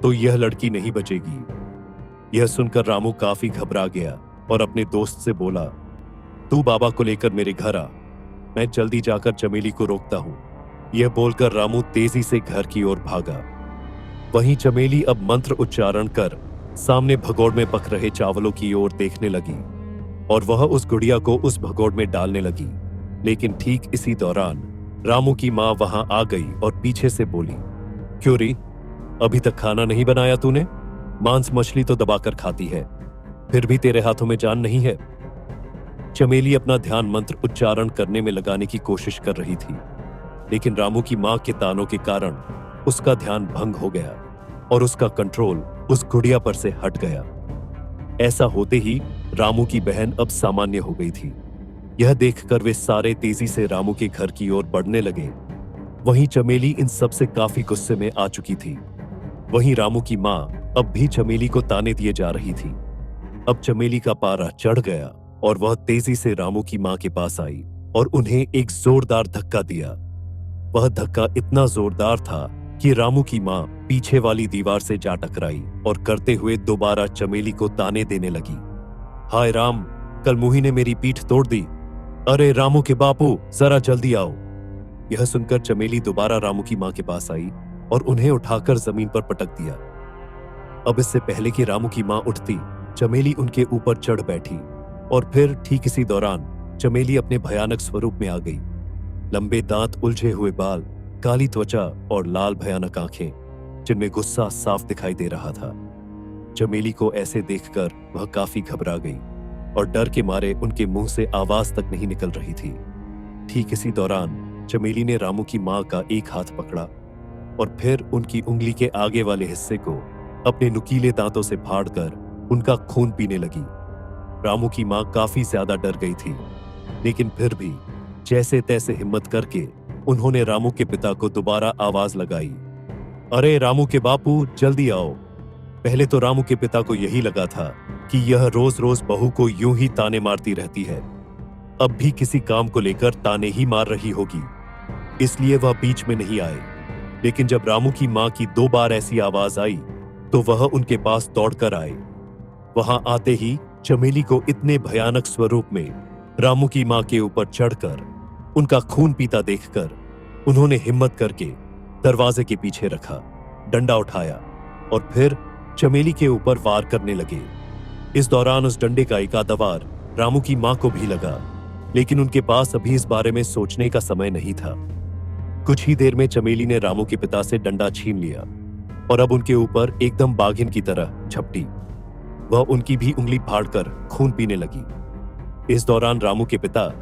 तो यह लड़की नहीं बचेगी। यह सुनकर रामू काफी घबरा गया और अपने दोस्त से बोला, तू बाबा को लेकर मेरे घर आ, मैं जल्दी जाकर चमेली को रोकता हूं। यह बोलकर रामू तेजी से घर की ओर भागा। वहीं चमेली अब मंत्र उच्चारण कर सामने भगोड़ में पक रहे चावलों की ओर देखने लगी और वह उस गुड़िया को उस भगोड़ में डालने लगी। लेकिन ठीक इसी दौरान रामू की मां वहां आ गई और पीछे से बोली, क्यों री, अभी तक खाना नहीं बनाया तूने? मांस मछली तो दबाकर खाती है, फिर भी तेरे हाथों में जान नहीं है। चमेली अपना ध्यान मंत्र उच्चारण करने में लगाने की कोशिश कर रही थी, लेकिन रामू की मां के तानों के कारण उसका ध्यान भंग हो गया और उसका कंट्रोल उस गुड़िया पर से हट गया। ऐसा होते ही रामू की बहन अब सामान्य हो गई थी। यह देखकर वे सारे तेजी से रामू के घर की ओर बढ़ने लगे। वहीं चमेली इन सब से काफी गुस्से में आ चुकी थी। वहीं रामू की मां अब भी चमेली को ताने दिए जा रही थी। अब चमेली का पारा चढ़ गया और वह तेजी से रामू की मां के पास आई और उन्हें एक जोरदार धक्का दिया। वह धक्का इतना जोरदार था कि रामू की मां पीछे वाली दीवार से जा टकराई और करते हुए दोबारा चमेली को ताने देने लगी। हाय राम, कल मुही ने मेरी पीठ तोड़ दी। अरे रामू के बापू, जरा जल्दी आओ। यह सुनकर चमेली दोबारा रामू की मां के पास आई और उन्हें उठाकर जमीन पर पटक दिया। अब इससे पहले कि रामू की मां उठती, चमेली उनके ऊपर चढ़ बैठी और फिर ठीक इसी दौरान चमेली अपने भयानक स्वरूप में आ गई। लंबे दांत, उलझे हुए बाल, काली त्वचा और लाल भयानक आंखें, जिनमें गुस्सा साफ दिखाई दे रहा था। चमेली को ऐसे देखकर वह काफी घबरा गई और डर के मारे उनके मुंह से आवाज तक नहीं निकल रही थी। ठीक इसी दौरान चमेली ने रामू की मां का एक हाथ पकड़ा और फिर उनकी उंगली के आगे वाले हिस्से को अपने नुकीले दांतों से फाड़कर उनका खून पीने लगी। रामू की मां काफी ज्यादा डर गई थी, लेकिन फिर भी जैसे तैसे हिम्मत करके उन्होंने रामू के पिता को दोबारा आवाज लगाई, अरे रामू के बापू, जल्दी आओ। पहले तो रामू के पिता को यही लगा था कि यह रोज रोज बहू को यूं ही ताने मारती रहती है, अब भी किसी काम को लेकर ताने ही मार रही होगी, इसलिए वह बीच में नहीं आए। लेकिन जब रामू की मां की 2 बार ऐसी आवाज आई तो वह उनके पास दौड़कर आए। वहां आते ही चमेली को इतने भयानक स्वरूप में रामू की मां के ऊपर चढ़कर उनका खून पीता देखकर उन्होंने हिम्मत करके दरवाजे के पीछे रखा, डंडा उठाया और फिर चमेली के ऊपर वार करने लगे। इस दौरान उस डंडे का एक आधा वार रामू की मां को भी लगा, लेकिन उनके पास अभी इस बारे में सोचने का समय नहीं था। कुछ ही देर में चमेली ने रामू के पिता से डंडा छीन लिया और अब उनके ऊपर एकदम बाघिन की तरह झपटी। वह उनकी भी उंगली फाड़कर खून पीने लगी। इस दौरान रामू के पिता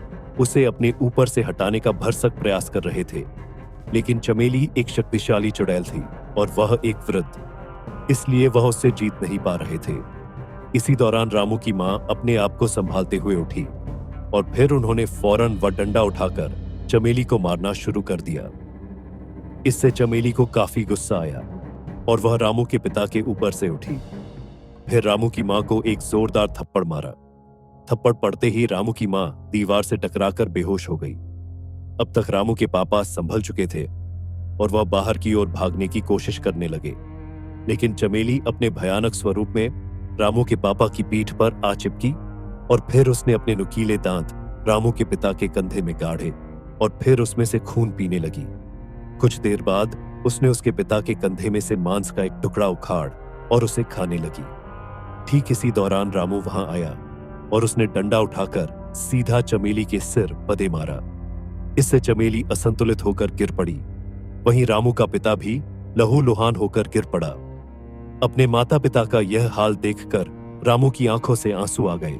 उसे अपने ऊपर से हटाने का भरसक प्रयास कर रहे थे, लेकिन चमेली एक शक्तिशाली चुड़ैल थी और वह एक वृद्ध, इसलिए वह उससे जीत नहीं पा रहे थे। इसी दौरान रामू की मां अपने आप को संभालते हुए उठी और फिर उन्होंने फौरन वह डंडा उठाकर चमेली को मारना शुरू कर दिया। इससे चमेली को काफी गुस्सा आया और वह रामू के पिता के ऊपर से उठी। फिर रामू की मां को एक जोरदार थप्पड़ मारा। थप्पड़ पड़ते ही रामू की मां दीवार से टकराकर बेहोश हो गई। अब तक रामू के पापा संभल चुके थे और वह बाहर की ओर भागने की कोशिश करने लगे, लेकिन चमेली अपने भयानक स्वरूप में रामू के पापा की पीठ पर आ चिपकी और फिर उसने अपने नुकीले दांत रामू के पिता के कंधे में गाढ़े और फिर उसमें से खून पीने लगी। कुछ देर बाद उसने उसके पिता के कंधे में से मांस का एक टुकड़ा उखाड़ और उसे खाने लगी। ठीक इसी दौरान रामू वहां आया और उसने डंडा उठाकर सीधा चमेली के सिर पदे मारा। इससे चमेली असंतुलित होकर गिर पड़ी। वहीं रामू का पिता भी लहूलुहान होकर गिर पड़ा। अपने माता पिता का यह हाल देखकर रामू की आंखों से आंसू आ गए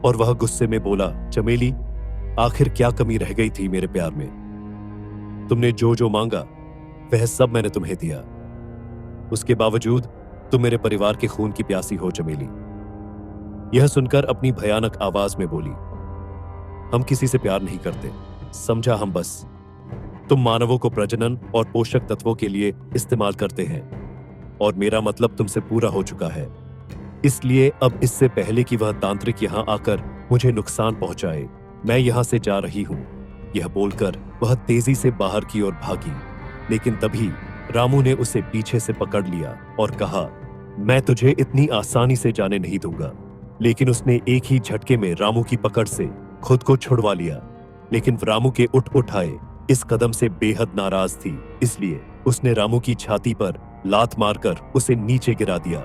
और वह गुस्से में बोला, चमेली, आखिर क्या कमी रह गई थी मेरे प्यार में? तुमने जो जो मांगा वह सब मैंने तुम्हें दिया। उसके बावजूद तुम मेरे परिवार के खून की प्यासी हो चमेली। यह सुनकर अपनी भयानक आवाज में बोली, हम किसी से प्यार नहीं करते, समझा? हम बस तुम मानवों को प्रजनन और पोषक तत्वों के लिए इस्तेमाल करते हैं और मेरा मतलब तुमसे पूरा हो चुका है। इसलिए अब इससे पहले कि वह तांत्रिक यहां आकर मुझे नुकसान पहुंचाए, मैं यहां से जा रही हूं। यह बोलकर वह तेजी से बाहर की ओर भागी, लेकिन तभी रामू ने उसे पीछे से पकड़ लिया और कहा, मैं तुझे इतनी आसानी से जाने नहीं दूंगा। लेकिन उसने एक ही झटके में रामू की पकड़ से खुद को छुड़वा लिया। लेकिन रामू के उठ आए इस कदम से बेहद नाराज थी, इसलिए उसने रामू की छाती पर लात मारकर उसे नीचे गिरा दिया।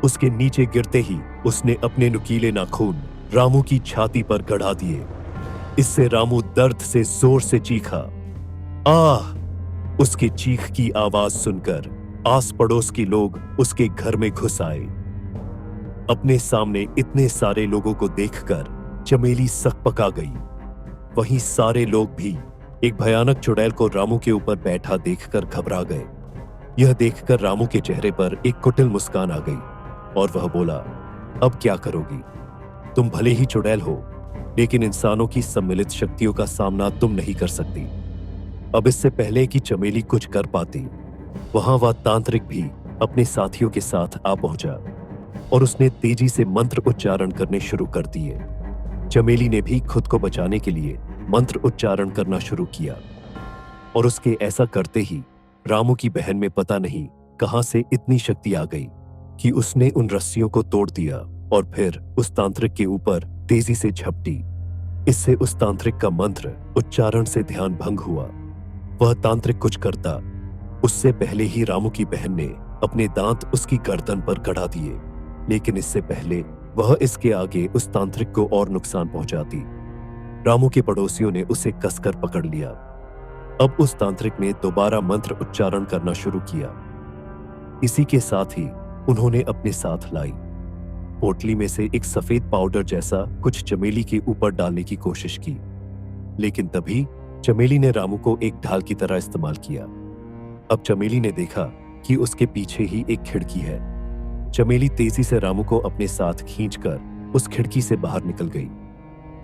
उसके नीचे गिरते ही उसने अपने नुकीले नाखून रामू की छाती पर गड़ा दिए। इससे रामू दर्द से जोर से चीखा। आह! उसके चीख की आवाज सुनकर आस पड़ोस के लोग उसके घर में घुस आए। अपने सामने इतने सारे लोगों को देखकर चमेली सकपका गई। वहीं सारे लोग भी एक भयानक चुड़ैल को रामू के ऊपर बैठा देखकर घबरा गए। यह देखकर रामू के चेहरे पर एक कुटिल मुस्कान आ गई और वह बोला, अब क्या करोगी? तुम भले ही चुड़ैल हो, लेकिन इंसानों की सम्मिलित शक्तियों का सामना तुम नहीं कर सकती। अब इससे पहले कि चमेली कुछ कर पाती, वहां वह तांत्रिक भी अपने साथियों के साथ आ पहुंचा और उसने तेजी से मंत्र उच्चारण करने शुरू कर दिए। चमेली ने भी खुद को बचाने के लिए मंत्र उच्चारण करना शुरू किया और उसके ऐसा करते ही रामू की बहन में पता नहीं कहां से इतनी शक्ति आ गई कि उसने उन रस्सियों को तोड़ दिया और फिर उस तांत्रिक के ऊपर तेजी से झपटी। इससे उस तांत्रिक का मंत्र उच्चारण से ध्यान भंग हुआ। वह तांत्रिक कुछ करता उससे पहले ही रामू की बहन ने अपने दांत उसकी गर्दन पर गड़ा दिए, लेकिन इससे पहले वह इसके आगे उस तांत्रिक को और नुकसान पहुंचाती। रामू के पड़ोसियों ने उसे कसकर पकड़ लिया। अब उस तांत्रिक ने दोबारा मंत्र उच्चारण करना शुरू किया। इसी के साथ ही उन्होंने अपने साथ लाई पोटली में से एक सफेद पाउडर जैसा कुछ चमेली के ऊपर डालने की कोशिश की, लेकिन तभी चमेली ने रामू को एक ढाल की तरह इस्तेमाल किया। अब चमेली ने देखा कि उसके पीछे ही एक खिड़की है। चमेली तेजी से रामू को अपने साथ खींचकर उस खिड़की से बाहर निकल गई।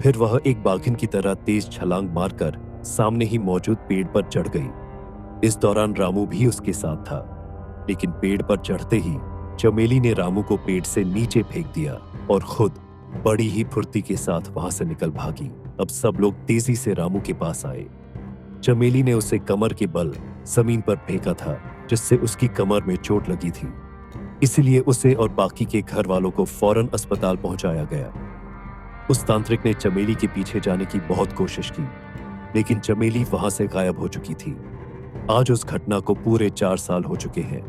फिर वह एक बाघिन की तरह तेज छलांग मारकर सामने ही मौजूद पेड़ पर चढ़ गई। इस दौरान रामू भी उसके साथ था, लेकिन पेड़ पर चढ़ते ही चमेली ने रामू को पेड़ से नीचे फेंक दिया और खुद बड़ी ही फुर्ती के साथ वहां से निकल भागी। अब सब लोग तेजी से रामू के पास आए। चमेली ने उसे कमर के बल जमीन पर फेंका था, जिससे उसकी कमर में चोट लगी थी। इसलिए उसे और बाकी के घर वालों को फौरन अस्पताल पहुंचाया गया। उस तांत्रिक ने चमेली के पीछे जाने की बहुत कोशिश की, लेकिन चमेली वहां से गायब हो चुकी थी। आज उस घटना को पूरे 4 साल हो चुके हैं।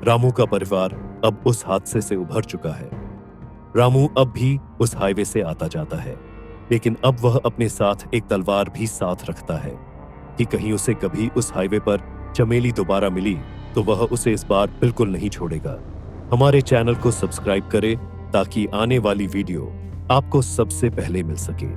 रामू का परिवार अब उस हादसे से उभर चुका है। रामू अब भी उस हाईवे से आता जाता है, लेकिन अब वह अपने साथ एक तलवार भी साथ रखता है कि कहीं उसे कभी उस हाईवे पर चमेली दोबारा मिली तो वह उसे इस बार बिल्कुल नहीं छोड़ेगा। हमारे चैनल को सब्सक्राइब करें ताकि आने वाली वीडियो आपको सबसे पहले मिल सके।